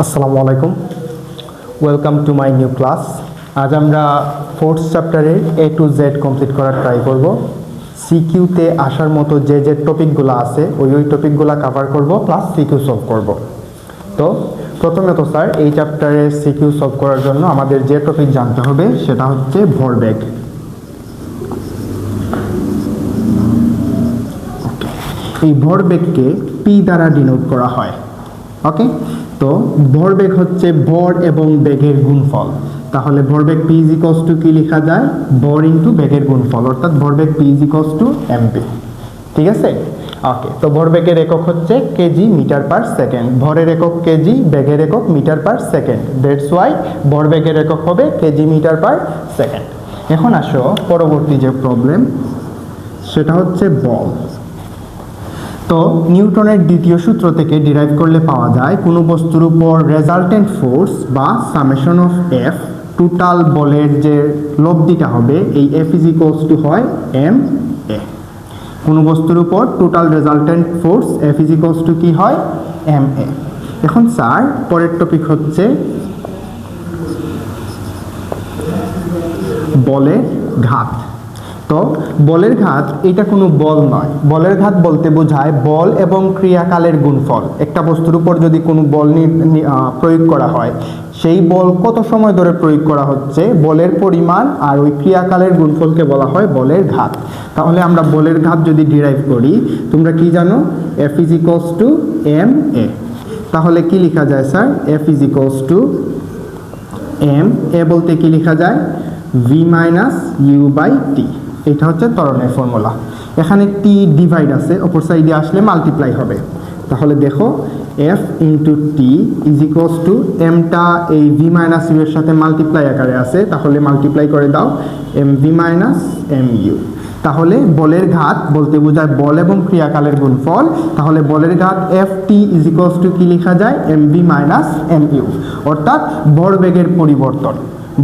আসসালামু আলাইকুম, welcome to my new class. আজ আমরা ফোর্থ চ্যাপ্টারের এ টু জেড কমপ্লিট করার ট্রাই করব। সিকিউতে আসার মতো যে যে টপিকগুলো আছে ওই টপিকগুলো কভার করব, প্লাস সিকিউ সলভ করব। তো প্রথমে তো স্যার এই চ্যাপ্টারে সিকিউ সলভ করার জন্য আমাদের যে টপিক জানতে হবে সেটা হচ্ছে ভরবেগ। এই ভরবেগকে পি দ্বারা ডিনোট করা হয়। ওকে, তো ভরবেগ হচ্ছে ভর এবং বেগের গুণফল। তাহলে ভরবেগ পি ইজ ইকুয়ালস টু কি লেখা যায়? ভর ইন্টু বেগের গুণফল, অর্থাৎ ভরবেগ P is equals to MP. ঠিক আছে? ওকে, তো ভরবেগের একক হচ্ছে কেজি মিটার পার সেকেন্ড, ভরের একক কেজি, বেগের একক metre per second. That's why ভরবেগের একক হবে কেজি মিটার পার সেকেন্ড। এখন আসো পরবর্তী যে প্রবলেম, সেটা হচ্ছে বল। তো নিউটনের দ্বিতীয় সূত্র থেকে ডিরাইভ করলে পাওয়া যায় কোনো বস্তুর উপর রেজাল্টেন্ট ফোর্স বা সামেশন অফ এফ, টোটাল বলের যে লব্ধিটা হবে এই এফ ইজ ইকুয়ালস টু হয় এম এ। কোনো বস্তুর উপর total resultant force F is equals to কি হয়? M A. এখন স্যার পরের টপিক হচ্ছে বলের ঘাত। তো বলের ঘাত এটা কোনো বল নয়। বলের ঘাত বলতে বোঝায় বল এবং ক্রিয়াকালের গুণফল। একটা বস্তুর উপর যদি কোনো বল প্রয়োগ করা হয়, সেই বল কত সময় ধরে প্রয়োগ করা হচ্ছে, বলের পরিমাণ আর ওই ক্রিয়াকালের গুণফলকে বলা হয় বলের ঘাত। তাহলে আমরা বলের ঘাত যদি ডিরাইভ করি, তোমরা কি জানো? F is equals to M A. তাহলে কি লেখা যায় sir? F is equals to M A বলতে কি লেখা যায়? V minus U by T. এটা হচ্ছে ত্বরণের ফর্মুলা। এখানে টি ডিভাইড আছে, অপর সাইডে আসলে মাল্টিপ্লাই হবে। তাহলে দেখো F into T is equals to এমটা এই ভি মাইনাস ইউ এর সাথে মাল্টিপ্লাই আকারে আছে, তাহলে মাল্টিপ্লাই করে দাও M V minus M U. তাহলে বলের ঘাত বলতে বোঝায় বল এবং ক্রিয়াকালের গুণফল। তাহলে বলের ঘাত F T is equals to কি লেখা যায়? M V minus M U, অর্থাৎ ভরবেগের পরিবর্তন।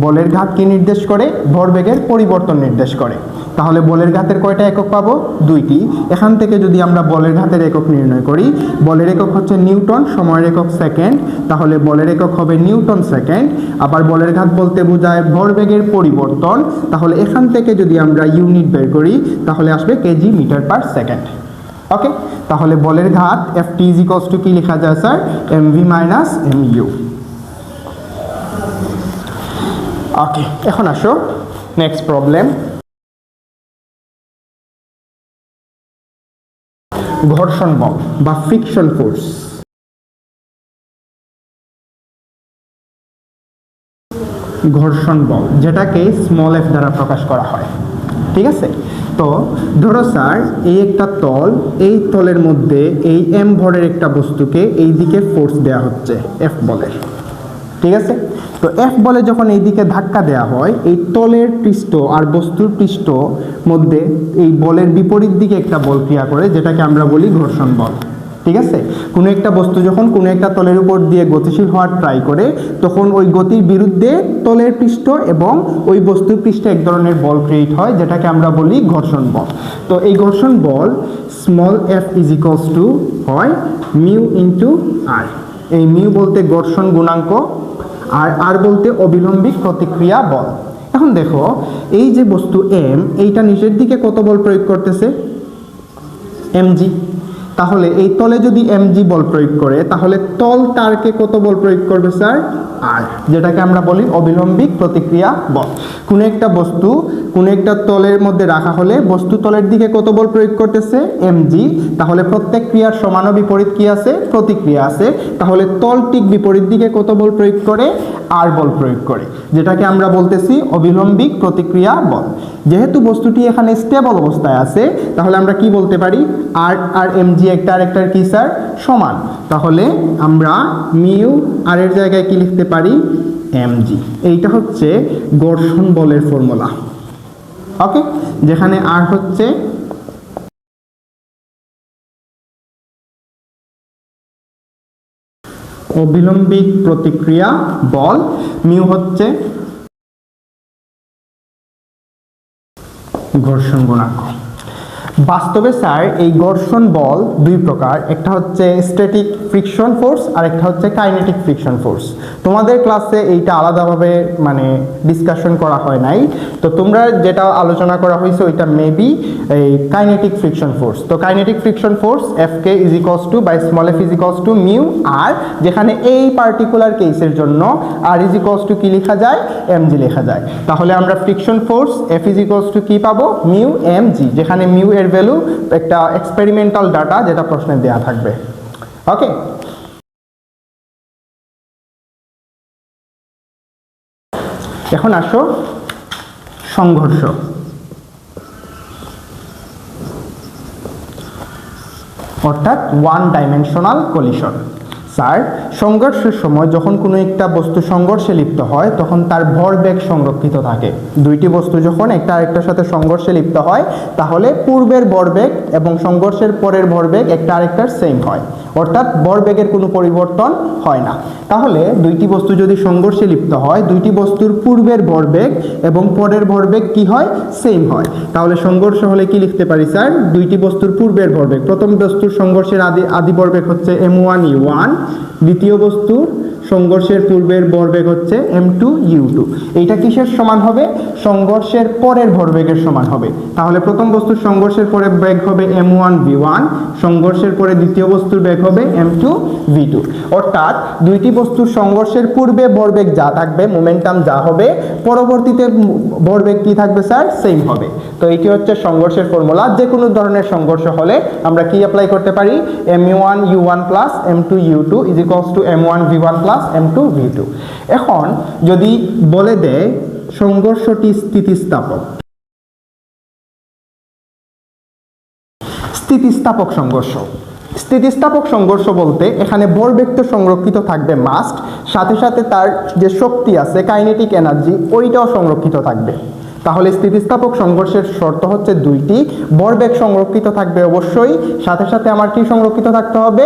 বলের ঘাত কি নির্দেশ করে? ভরবেগের পরিবর্তন নির্দেশ করে। তাহলে বলের ঘাতের কয়টা একক পাবো? দুইটি। এখান থেকে যদি আমরা বলের ঘাতের একক নির্ণয় করি, বলের একক হচ্ছে নিউটন, সময়ের একক সেকেন্ড, তাহলে বলের একক হবে নিউটন সেকেন্ড। আবার বলের ঘাত বলতে বোঝায় ভরবেগের পরিবর্তন, তাহলে এখান থেকে যদি আমরা ইউনিট বের করি তাহলে আসবে K G metre per second. Okay, তাহলে বলের ঘাত F T is equals to কি লেখা যায় sir? M V minus M U. Okay, এখন আসো নেক্সট প্রবলেম। ঘর্ষণ বল বা ফ্রিকশন ফোর্স। ঘর্ষণ বল যেটাকে স্মল এফ দ্বারা প্রকাশ করা হয়। ঠিক আছে? তো ধরো স্যার এই একটা তল, এই তলের মধ্যে এই এম ভরের একটা বস্তুকে এই দিকে ফোর্স দেওয়া হচ্ছে এফ বলের। ঠিক আছে? তো এফ বলে যখন এই দিকে ধাক্কা দেওয়া হয়, এই তলের পৃষ্ঠ আর বস্তুর পৃষ্ঠ মধ্যে এই বলের বিপরীত দিকে একটা বল ক্রিয়া করে, যেটাকে আমরা বলি ঘর্ষণ বল। ঠিক আছে? কোনো একটা বস্তু যখন কোনো একটা তলের উপর দিয়ে গতিশীল হওয়ার ট্রাই করে, তখন ওই গতির বিরুদ্ধে তলের পৃষ্ঠ এবং ওই বস্তুর পৃষ্ঠে এক ধরনের বল ক্রিয়েট হয়, যেটাকে আমরা বলি ঘর্ষণ বল। তো এই ঘর্ষণ বল small F is equals to হয় মিউ ইন্টু আর। এই মিউ বলতে ঘর্ষণ গুণাঙ্ক, আর আর বলতে অবিলম্বিক প্রতিক্রিয়া বল। এখন দেখো এই যে বস্তু এম, এইটা নিচের দিকে কত বল প্রয়োগ করতেছে? এমজি। তাহলে এই তলে যদি এমজি বল প্রয়োগ করে, তাহলে তল তারকে কত বল প্রয়োগ করবে স্যার? আর, যেটাকে আমরা বলি অবিলম্বিক প্রতিক্রিয়া বল। কোনো একটা বস্তু কোনো একটা তলের মধ্যে রাখা হলে বস্তু তলের দিকে কত বল প্রয়োগ করতেছে? এমজি। তাহলে প্রত্যেক ক্রিয়ার সমান ও বিপরীত কি আছে? প্রতিক্রিয়া আছে। তাহলে তল ঠিক বিপরীত দিকে কত বল প্রয়োগ করে? আর বল প্রয়োগ করে, যেটাকে আমরা বলতেছি অবিলম্বিক প্রতিক্রিয়া বল। যেহেতু বস্তুটি এখানে স্টেবল অবস্থায় আছে, তাহলে আমরা কি বলতে পারি? আর আর এমজি একটা আরেকটার কি স্যার? সমান। তাহলে আমরা মিউ আর এর জায়গায় কি লিখতে পারি? এমজি। এইটা হচ্ছে ঘর্ষণ বলের ফর্মুলা। ওকে, যেখানে আর হচ্ছে অবিলম্বিক প্রতিক্রিয়া বল, মিউ হচ্ছে ঘর্ষণ গুণাঙ্ক। বাস্তবে স্যার এই ঘর্ষণ বল দুই প্রকার, একটা হচ্ছে স্ট্যাটিক ফ্রিকশন ফোর্স আর একটা হচ্ছে কাইনেটিক ফ্রিকশন ফোর্স। তোমাদের ক্লাসে এইটা আলাদাভাবে মানে ডিসকাশন করা হয় নাই, তো তোমরা যেটা আলোচনা করা হয়েছে ওইটা মেবি এই কাইনেটিক ফ্রিকশন ফোর্স। তো kinetic friction force Fk is equals to by small f is equals to mu R, যেখানে এই পার্টিকুলার কেসের জন্য আর ইজ ইকুয়ালস টু কি লেখা যায়, mg লেখা যায়। তাহলে আমরা friction force F is equals to কি পাবো, মিউ mg, যেখানে মিউ এর ভ্যালু একটা এক্সপেরিমেন্টাল ডাটা যেটা প্রশ্নে দেয়া থাকবে। ওকে, এখন আসো সংঘর্ষ। অর্থাৎ ওয়ান ডাইমেনশনাল কলিশন। স্যার, সংঘর্ষের সময় যখন কোনো একটা বস্তু সংঘর্ষে লিপ্ত হয় তখন তার ভরবেগ সংরক্ষিত থাকে। দুইটি বস্তু যখন একটা আরেকটার সাথে সংঘর্ষে লিপ্ত হয় তাহলে পূর্বের ভরবেগ এবং সংঘর্ষের পরের ভরবেগ একটা আরেকটার সেম হয়, অর্থাৎ ভরবেগের কোনো পরিবর্তন হয় না। তাহলে দুইটি বস্তু যদি সংঘর্ষে লিপ্ত হয়, দুইটি বস্তুর পূর্বের ভরবেগ এবং পরের ভরবেগ কি হয়, সেম হয়। তাহলে সংঘর্ষ হলে কি লিখতে পারি স্যার, দুইটি বস্তুর পূর্বের ভরবেগ, প্রথম বস্তুর সংঘর্ষের আদি ভরবেগ হচ্ছে m1u1, দ্বিতীয় বস্তুর সংঘর্ষের পূর্বের ভরবেগ হচ্ছে m2u2। এইটা কিসের সমান হবে, সংঘর্ষের পরের ভরবেগের সমান হবে। তাহলে প্রথম বস্তুর সংঘর্ষের পরে বেগ হবে m1v1, সংঘর্ষের পরে দ্বিতীয় বস্তুর বেগ হবে m2v2। অর্থাৎ দুইটি বস্তুর সংঘর্ষের পূর্বে ভরবেগ যা থাকবে, মোমেন্টাম যা হবে, পরবর্তীতে ভরবেগ কি থাকবে স্যার, সেম হবে। তো এটি হচ্ছে সংঘর্ষের ফর্মুলা। যে কোনো ধরনের সংঘর্ষ হলে আমরা কি অ্যাপ্লাই করতে পারি, m1u1 plus m2u2 is equals two m1v1 plus m2v2। এখন যদি বলে দেয় সংঘর্ষটি স্থিতিস্থাপক, স্থিতিস্থাপক সংঘর্ষ। স্থিতিস্থাপক সংঘর্ষ বলতে এখানে ভরবেগ তো সংরক্ষিত থাকবে মাস্ট, সাথে সাথে তার যে শক্তি আছে কাইনেটিক এনার্জি ওইটাও সংরক্ষিত থাকবে। তাহলে স্থিতিস্থাপক সংঘর্ষের শর্ত হচ্ছে দুইটি, ভরবেগ সংরক্ষিত থাকবে অবশ্যই, সাথে সাথে আমার কি সংরক্ষিত থাকতে হবে,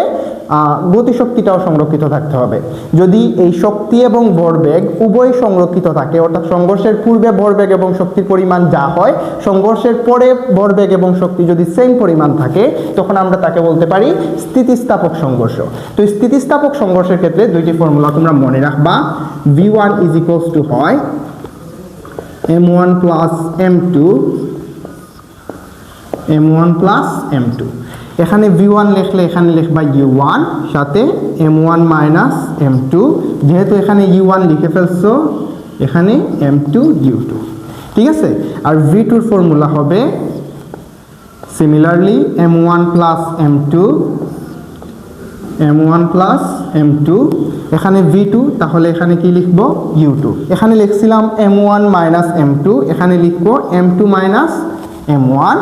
গতিশক্তিটাও সংরক্ষিত থাকতে হবে। যদি এই শক্তি এবং ভরবেগ উভয় সংরক্ষিত থাকে, অর্থাৎ সংঘর্ষের পূর্বে ভরবেগ এবং শক্তির পরিমাণ যা হয়, সংঘর্ষের পরে ভরবেগ এবং শক্তি যদি সেম পরিমাণ থাকে, তখন আমরা তাকে বলতে পারি স্থিতিস্থাপক সংঘর্ষ। তো স্থিতিস্থাপক সংঘর্ষের ক্ষেত্রে দুইটি ফর্মুলা তোমরা মনে রাখবা, v1 ইজ ইকুয়ালস টু হয় m1 plus m2, m1 plus m2। এখানে v1 লিখলে এখানে লিখবা u1, সাথে m1 মাইনাস m2, যেহেতু এখানে u1 লিখে ফেলছো এখানে m2u2, ঠিক আছে। আর v2 ফর্মুলা হবে similarly m1 plus m2, m1 plus m2, এখানে v2, তাহলে এখানে কি লিখব, u2। এখানে লিখছিলাম m1 মাইনাস m2, এখানে লিখব m2 মাইনাস m1,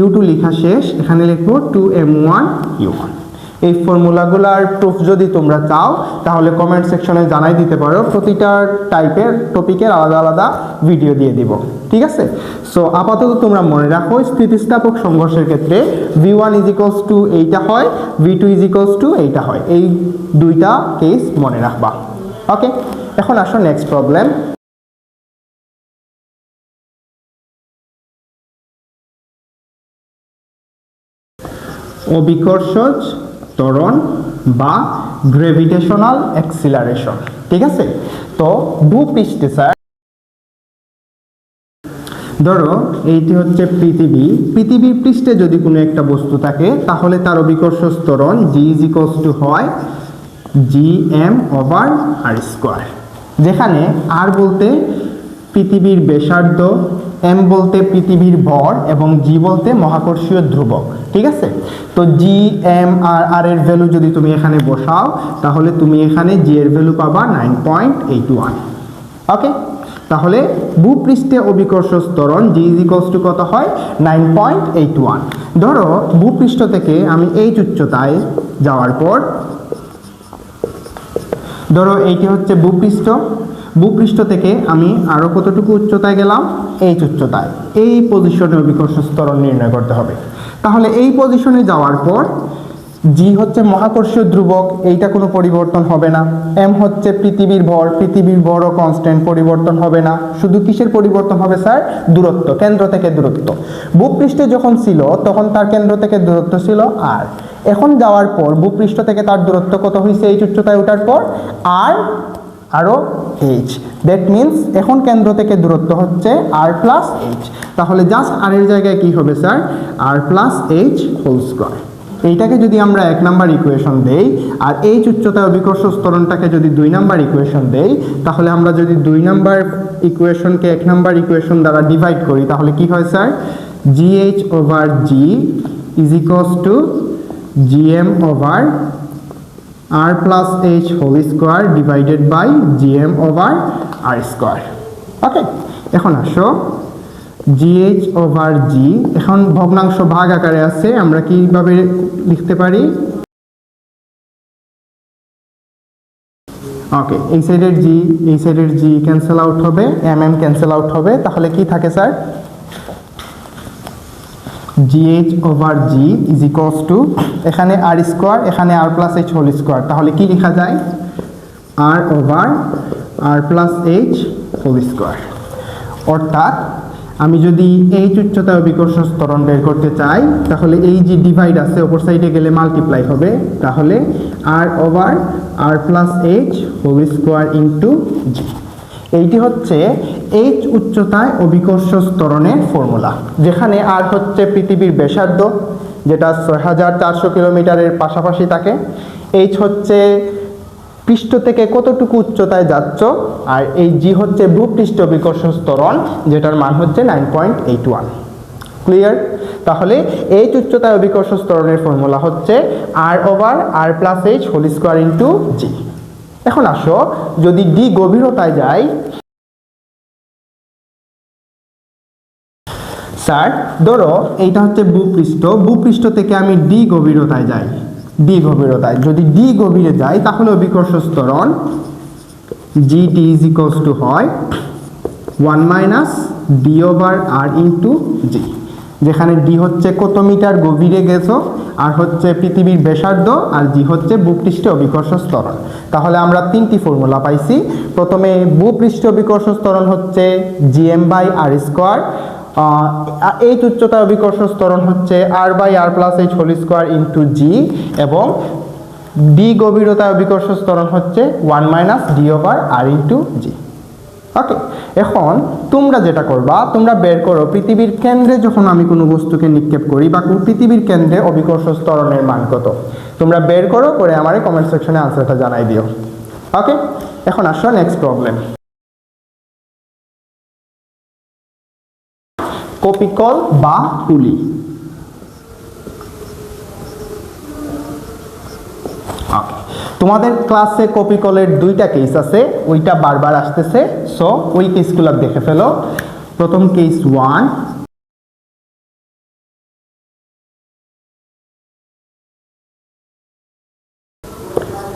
u2 লেখা শেষ, এখানে লিখব 2m1u1। এই ফর্মুলাগুলোর প্রুফ যদি তোমরা চাও তাহলে কমেন্ট সেকশনে জানাই দিতে পারো, প্রতিটা টাইপের টপিকের আলাদা আলাদা ভিডিও দিয়ে দিব, ঠিক আছে। সো আপাতত তোমরা মনে রাখো স্থিতিস্থাপক সংঘর্ষের ক্ষেত্রে v1 ইজ ইকুয়ালস টু এইটা হয়, v2 ইজ ইকুয়ালস টু এইটা হয়, এই দুইটা কেস মনে রাখবা। ওকে, এখন আসো নেক্সট প্রবলেম। অবিকর্ষজ ত্বরণ বা গ্রেভিটেশনাল অ্যাক্সিলারেশন, ঠিক আছে। তো ভূপৃষ্ঠে স্যার ধরো এইটি হচ্ছে পৃথিবী, পৃথিবীর পৃষ্ঠে যদি কোনো একটা বস্তু থাকে তাহলে তার অবিকর্ষজ ত্বরণ g ইজ ইকুয়ালস টু হয় gm/r², যেখানে r বলতে পৃথিবীর ব্যাসার্ধ, m বলতে পৃথিবীর ভর এবং g বলতে মহাকর্ষীয় ধ্রুবক, ঠিক আছে। তো g m আর r এর ভ্যালু যদি তুমি এখানে বসাও তাহলে তুমি এখানে g এর ভ্যালু পাবা 9.81। ওকে, তাহলে ভূপৃষ্ঠে অবিকর্ষজ ত্বরণ g ইজ ইকুয়ালস টু কত হয়, 9.81। ধরো ভূপৃষ্ঠ থেকে আমি এই উচ্চতায় যাওয়ার পর, ধরো এইটি হচ্ছে ভূপৃষ্ঠ, ভূপৃষ্ঠ থেকে আমি আরো কতটুকু উচ্চতায় গেলাম, এই উচ্চতায়, এই পজিশনে অবিকর্ষজ ত্বরণ নির্ণয় করতে হবে। তাহলে এই পজিশনে যাওয়ার পর জি হচ্ছে মহাকর্ষীয় ধ্রুবক, এইটা কোনো পরিবর্তন হবে না। এম হচ্ছে পৃথিবীর ভরও কনস্ট্যান্ট, পরিবর্তন হবে না। শুধু কিসের পরিবর্তন হবে স্যার? দূরত্ব, কেন্দ্র থেকে দূরত্ব। ভূপৃষ্ঠে যখন ছিল তখন তার কেন্দ্র থেকে দূরত্ব ছিল আর, এখন যাওয়ার পর ভূপৃষ্ঠ থেকে তার দূরত্ব কত হয়েছে এই উচ্চতায় ওঠার পর? আর আরও এইচ। দ্যাট মিনস এখন কেন্দ্র থেকে দূরত্ব হচ্ছে আর প্লাস এইচ। তাহলে জাস্ট আর এর জায়গায় কি হবে স্যার? আর প্লাস এইচ হোল স্কয়ার। এইটাকে যদি আমরা 1 নাম্বার ইকুয়েশন দেই আর এই উচ্চতায় অভিকর্ষ ত্বরণটাকে যদি 2 নাম্বার ইকুয়েশন দেই, তাহলে আমরা যদি 2 নাম্বার ইকুয়েশনকে 1 নাম্বার ইকুয়েশন দ্বারা ডিভাইড করি তাহলে কি হয় sir? GH over G is equals to GM over R plus H whole square divided by GM over R square. Okay, এখন আসো GH ওভার G, এখন ভগ্নাংশ ভাগ আকারে আছে, আমরা কিভাবে লিখতে পারি? ওকে, এই সাইডের G এই সাইডের G ক্যান্সেল আউট হবে, mm ক্যান্সেল আউট হবে, তাহলে কি থাকে sir? GH over G is equals to, এখানে R স্কোয়ার এখানে R plus H whole square, তাহলে কি লেখা যায়? R over R plus H whole square. অর্থাৎ আমি যদি এই উচ্চতায় অভিকর্ষ ত্বরণ বের করতে চাই তাহলে এই যে ডিভাইড আছে অপর সাইডে গেলে মাল্টিপ্লাই হবে, তাহলে R over R plus H whole square into G। এইটি হচ্ছে এইচ উচ্চতায় অভিকর্ষ ত্বরণের ফর্মুলা, যেখানে আর হচ্ছে পৃথিবীর ব্যাসার্ধ যেটা 6400 কিলোমিটারের পাশাপাশি থাকে, এইচ হচ্ছে পৃষ্ঠ থেকে কতটুকু উচ্চতায় যাচ্ছ, আর এই জি হচ্ছে ভূপৃষ্ঠ অভিকর্ষ ত্বরণ যেটার মান হচ্ছে 9.81। ক্লিয়ার? তাহলে এইচ উচ্চতায় অভিকর্ষ ত্বরণের ফর্মুলা হচ্ছে R over R plus H whole square into G. এখন আসো যদি ডি গভীরতায় যাই, স্যার ধরো এইটা হচ্ছে ভূপৃষ্ঠ থেকে আমি ডি গভীরতায় যাই, যদি ডি গভীরে যাই তাহলে অভিকর্ষ ত্বরণ GT ইজ ইকুয়ালস টু হয় 1 minus D over R into জি, যেখানে ডি হচ্ছে কত মিটার গভীরে গেছো, আর হচ্ছে পৃথিবীর ব্যাসার্ধ, আর জি হচ্ছে ভূপৃষ্ঠে অভিকর্ষ ত্বরণ। তাহলে আমরা তিনটি ফর্মুলা পাইছি। প্রথমে ভূপৃষ্ঠ অভিকর্ষ ত্বরণ হচ্ছে GM by R square, H উচ্চতায় অভিকর্ষ ত্বরণ হচ্ছে R by R plus H whole square into G, এবং ডি গভীরতায় অভিকর্ষ ত্বরণ হচ্ছে 1 minus D over R into G. Okay, এখন তোমরা যেটা করবা, তোমরা বের করো পৃথিবীর কেন্দ্রে যখন আমি কোনো বস্তুকে নিক্ষেপ করি বা পৃথিবীর কেন্দ্রে অভিকর্ষ ত্বরণের মান কত, তোমরা বের করো, করে আমারে কমেন্ট সেকশনে আনসারটা জানাই দিও। ওকে, এখন আসো নেক্সট প্রবলেম। কপিকল বা পুলি। তোমাদের ক্লাসে কপিকলের 2টা কেস আছে, ওইটা বারবার আসতেছে, সো ওই কেসগুলো দেখে ফেলো। প্রথম কেস 1,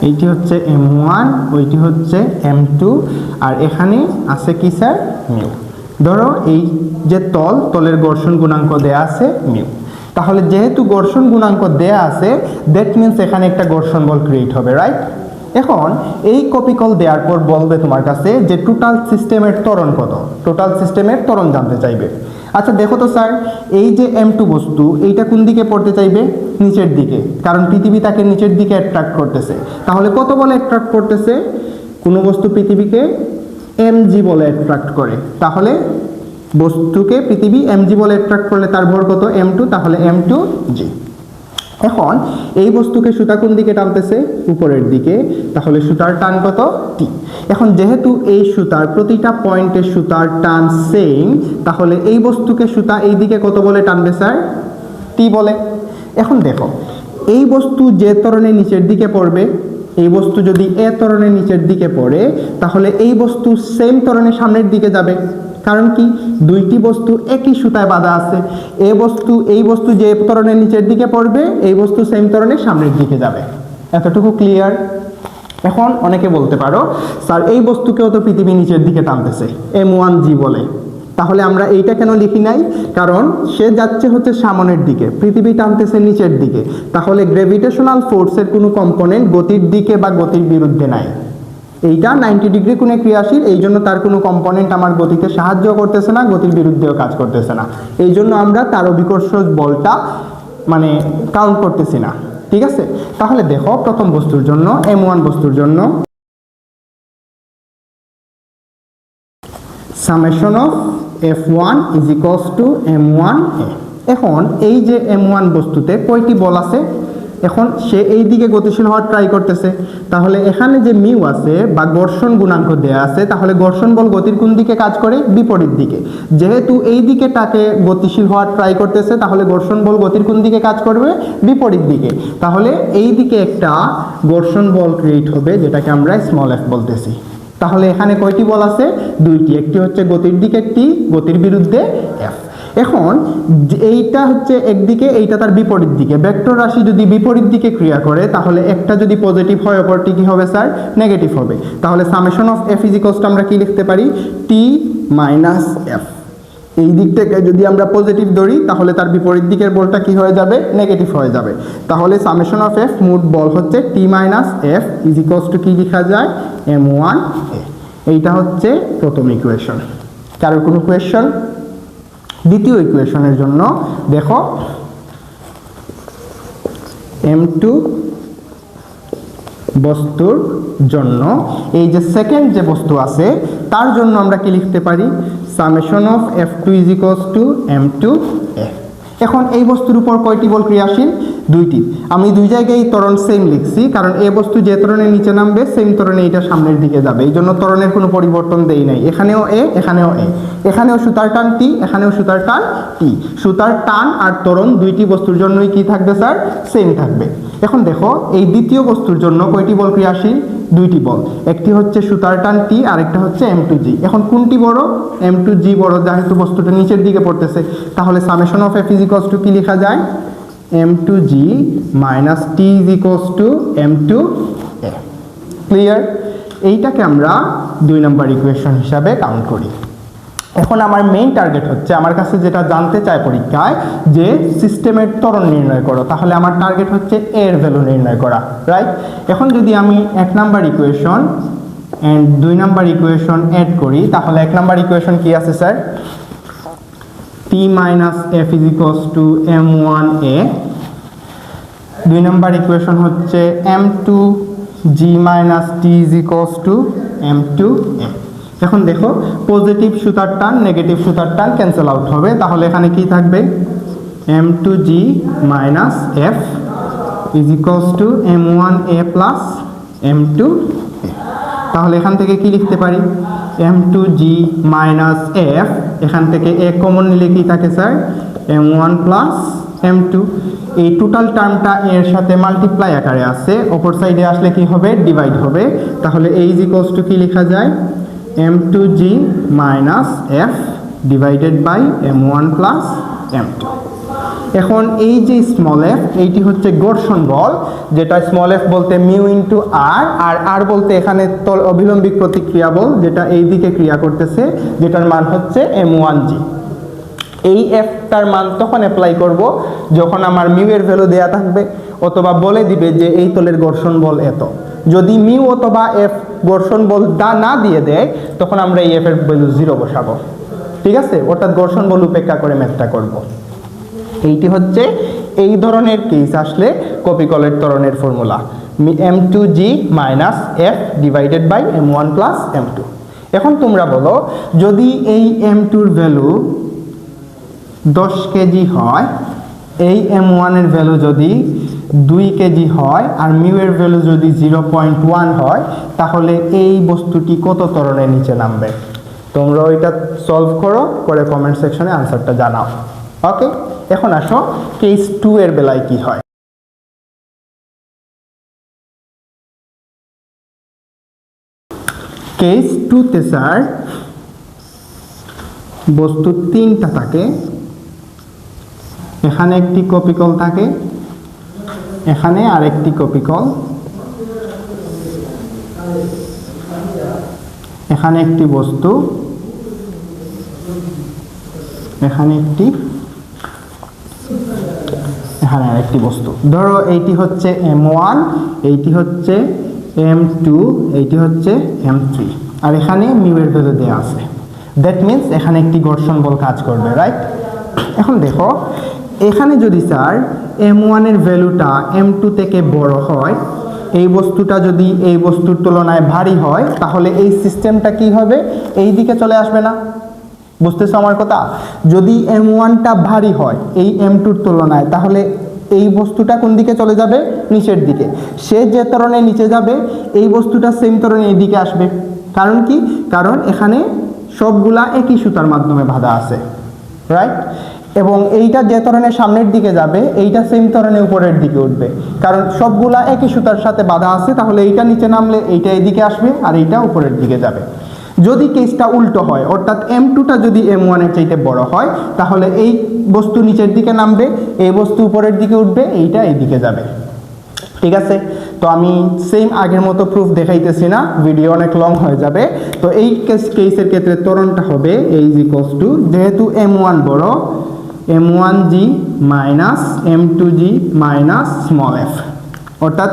এইটি হচ্ছে M1, ওইটি হচ্ছে M2, আর এখানে আছে কি স্যার? মিউ। ধরো এই যে তলের ঘর্ষণ গুণাঙ্ক দেয়া আছে মিউ, তাহলে যেহেতু ঘর্ষণ গুণাঙ্ক দেয়া আছে দ্যাট মিনস এখানে একটা ঘর্ষণ বল ক্রিয়েট হবে, রাইট? এখন এই কপিকল দেওয়ার পর বলবে তোমার কাছে যে টোটাল সিস্টেমের ত্বরণ কত, টোটাল সিস্টেমের ত্বরণ জানতে চাইবে। আচ্ছা দেখো তো স্যার, এই যে M2 বস্তু এইটা কোন দিকে পড়তে চাইবে? নিচের দিকে, কারণ পৃথিবী তাকে নিচের দিকে অ্যাট্রাক্ট করতেছে। তাহলে কত বলে অ্যাট্রাক্ট করতেছে? কোনো বস্তু পৃথিবীকে mg বলে অ্যাট্রাক্ট করে, তাহলে বস্তুকে পৃথিবী mg বলে অ্যাট্রাক্ট করলে তার ভর কত? M2, তাহলে M2g। এখন এই বস্তুকে সুতা কোন দিকে টানতেছে? উপরের দিকে, তাহলে সুতার টান কত? t। এখন যেহেতু এই সুতার প্রতিটা পয়েন্টে সুতার টান সেম, তাহলে এই বস্তুকে সুতা এই দিকে কত বলে টানবে স্যার? t বলে। এখন দেখো এই বস্তু যে ত্বরণের নিচের দিকে পড়বে, এই বস্তু যদি এ ত্বরণের নিচের দিকে পড়ে তাহলে এই বস্তু সেম ত্বরণের সামনের দিকে যাবে, কারণ কি দুইটি বস্তু একই সুতায় বাঁধা আছে। এই বস্তু যে ত্বরণের নিচের দিকে পড়বে, এই বস্তু সেম ত্বরণের সামনের দিকে যাবে। এতটুকু ক্লিয়ার? এখন অনেকে বলতে পারো স্যার এই বস্তুকেও তো পৃথিবী নিচের দিকে টানতেছে, M1g বলে, তাহলে আমরা এইটা কেন লিখি নাই? কারণ সে যাচ্ছে হচ্ছে সামনের দিকে, পৃথিবী টানতেছে নিচের দিকে, তাহলে গ্র্যাভিটেশনাল ফোর্সের কোনো কম্পোনেন্ট গতির দিকে বা গতির বিরুদ্ধে নাই। এইটা 90 ডিগ্রি কোণে ক্রিয়াশীল, এই জন্য তার কোনো কম্পোনেন্ট আমার গতিতে সাহায্য করতেছে না, গতির বিরুদ্ধেও কাজ করতেছে না, এই জন্য আমরা তার অভিকর্ষ বলটা মানে কাউন্ট করতেছি না। ঠিক আছে, তাহলে দেখো প্রথম বস্তুর জন্য m1 বস্তুর জন্য summation of f1 is equals to m1a। এখন এই যে m1 বস্তুতে কয়টি বল আছে? এখন সে এই দিকে গতিশীল হওয়ার ট্রাই করতেছে, তাহলে এখানে যে মিউ আছে বা ঘর্ষণ গুণাঙ্ক দেয়া আছে, তাহলে ঘর্ষণ বল গতির কোন দিকে কাজ করে? বিপরীত দিকে। যেহেতু এই দিকে তাকে গতিশীল হওয়ার ট্রাই করতেছে, তাহলে ঘর্ষণ বল গতির কোন দিকে কাজ করবে? বিপরীত দিকে। তাহলে এই দিকে একটা ঘর্ষণ বল ক্রিয়েট হবে, যেটাকে আমরা স্মল f বলতেছি। তাহলে এখানে কয়টি বল আছে? দুইটি, একটি হচ্ছে গতির দিকে, একটি গতির বিরুদ্ধে f। এখন এইটা হচ্ছে একদিকে, এইটা তার বিপরীত দিকে। ভেক্টর রাশি যদি বিপরীত দিকে ক্রিয়া করে, তাহলে একটা যদি পজিটিভ হয় অপরটি কি হবে স্যার? নেগেটিভ হবে। তাহলে summation of f is equals two আমরা কি লিখতে পারি? t minus f। এই দিক থেকে যদি আমরা পজিটিভ ধরি, তাহলে তার বিপরীত দিকের বলটা কি হয়ে যাবে? নেগেটিভ হয়ে যাবে। তাহলে সামেশন অফ f মোট বল হচ্ছে t minus f is equals to কি লেখা যায়? m1a। এইটা হচ্ছে প্রথম ইকুয়েশন। কারোর কোনো কোয়েশ্চন? দ্বিতীয় ইকুয়েশনের জন্য দেখো m2 বস্তুর জন্য এই যে সেকেন্ড যে বস্তু আছে তার জন্য আমরা কি লিখতে পারি? Summation of f2 is equals to m2a। এখন এই বস্তুর উপর কয়টি বল ক্রিয়াশীল? দুইটি। আমি দুই জায়গায় ত্বরণ সেম লিখছি, কারণ এই বস্তু যে ত্বরণের নিচে নামবে সেম ত্বরণে এটা সামনের দিকে যাবে, এই জন্য ত্বরণের কোনো পরিবর্তন দেই নাই। এখানেও a, এখানেও a, এখানেও সুতার টান t, এখানেও সুতার টান t। সুতার টান আর ত্বরণ দুইটি বস্তুর জন্যই কি থাকবে স্যার? সেম থাকবে। এখন দেখো এই দ্বিতীয় বস্তুর জন্য কয়টি বল ক্রিয়াশীল? দুইটি বল, একটি হচ্ছে সুতার টান t, আরেকটা হচ্ছে m2g। এখন কোনটি বড়? m2g বড়, যেহেতু বস্তুটা নিচের দিকে পড়তেছে। তাহলে summation of f is equals to কি লেখা যায়? m2g minus t is equals to m2a। Clear? এইটাকে আমরা 2 নম্বর ইকুয়েশন হিসাবে কাউন্ট করি। এখন আমার মেইন টার্গেট হচ্ছে, আমার কাছে যেটা জানতে চায় পরীক্ষায় যে সিস্টেমের ত্বরণ নির্ণয় করো, তাহলে আমার টার্গেট হচ্ছে এর ভ্যালু নির্ণয় করা, রাইট? এখন যদি আমি 1 নম্বর ইকুয়েশন এন্ড 2 নম্বর ইকুয়েশন অ্যাড করি, তাহলে 1 নম্বর ইকুয়েশন কি আছে sir? t minus f is equals to m1a। 2 নম্বর ইকুয়েশন হচ্ছে m2g minus t is equals to m2a। এখন দেখো পজিটিভ সুতার টান নেগেটিভ সুতার টান ক্যান্সেল আউট হবে, তাহলে এখানে কি থাকবে? m2g minus f is equals to m1a plus m2a। তাহলে এখান থেকে কি লিখতে পারি? m2g মাইনাস f, এখান থেকে a কমন নিলে কি থাকে স্যার? m1 plus m2। এই টোটাল টার্মটা এর সাথে মাল্টিপ্লাই আকারে আছে, অপর সাইডে আসলে কি হবে? ডিভাইড হবে। তাহলে a ইজ ইকুয়ালস টু কি লেখা যায়? m2g minus f divided by m1 plus m2। এখন এই যে স্মল f, এইটি হচ্ছে ঘর্ষণ বল, যেটা স্মল f বলতে মিউ ইন্টু r, আর r বলতে এখানে অভিলম্বিক প্রতিক্রিয়া বল, যেটা এই দিকে ক্রিয়া করতেছে, যেটার মান হচ্ছে m1g। এই ফটার মান তখন অ্যাপ্লাই করব যখন আমার মিউ এর ভ্যালু দেয়া থাকবে, অথবা বলে দিবে যে এই তলের ঘর্ষণ বল এত। যদি মিউ অথবা এফ ঘর্ষণ বল না দিয়ে দেয়, তখন আমরা এই এফ এর ভ্যালু 0 বসাবো। ঠিক আছে, অর্থাৎ ঘর্ষণ বল উপেক্ষা করে ম্যাথটা করব। এইটি হচ্ছে এই ধরনের কেস আসলে কপিকলের ত্বরণের formula, m2g minus f divided by m1 plus m2। এখন তোমরা বলো, যদি এই m2 এর ভ্যালু 10 কেজি হয়, এই m1 এর ভ্যালু যদি 2 কেজি হয়, আর মিউ এর ভ্যালু যদি 0.1 হয়, তাহলে এই বস্তুটি কত ত্বরণের নিচে নামবে? তোমরা ওইটা সলভ করো, করে কমেন্ট সেকশনে আনসারটা জানাও। ওকে, এখন আসো কেস 2 এর বেলায় কি হয়। কেস 2 তে স্যার বস্তু 3টা থাকে, এখানে একটি কপিকল থাকে, এখানে আরেকটি কপিকল, এখানে একটি বস্তু, এখানে আরেকটি বস্তু, ধরো এইটি হচ্ছে M1, এইটি হচ্ছে M2, এইটি হচ্ছে M3, আর এখানে মিউ এর ভ্যালু দেওয়া আছে। দ্যাট মিন্স এখানে একটি ঘর্ষণ বল কাজ করবে, রাইট? এখন দেখো এখানে যদি স্যার M1 এর ভ্যালুটা M2 থেকে বড় হয়, এই বস্তুটা যদি এই বস্তুর তুলনায় ভারী হয়, তাহলে এই সিস্টেমটা কি হবে, এই দিকে চলে আসবে না? বুঝতেছো আমার কথা? যদি M1টা ভারী হয় এই M2-র তুলনায়, তাহলে এই বস্তুটা কোন দিকে চলে যাবে? নিচের দিকে। সে যে ত্বরণে নিচে যাবে, এই বস্তুটা সেম ত্বরণে এই দিকে আসবে। কারণ কি? কারণ এখানে সবগুলা একই সুতার মাধ্যমে বাঁধা আছে, রাইট? এবং এইটা যে ত্বরণের সামনের দিকে যাবে, এইটা সেম ত্বরণে উপরের দিকে উঠবে, কারণ সবগুলা একই সুতার সাথে বাঁধা আছে। তাহলে এইটা নিচে নামলে এইটা এদিকে আসবে, আর এইটা উপরের দিকে যাবে। যদি কেসটা উল্টো হয়, অর্থাৎ M2টা যদি M1 এর চাইতে বড় হয়, তাহলে এই বস্তু নিচের দিকে নামবে, এই বস্তু উপরের দিকে উঠবে, এইটা এইদিকে যাবে। ঠিক আছে? তো আমি সেম আগের মতো প্রুফ দেখাইতেছি না, ভিডিও অনেক লং হয়ে যাবে। তো এই কেসের ক্ষেত্রে ত্বরণটা হবে A=, যেহেতু M1 বড়, M1g minus M2g minus small f, অর্থাৎ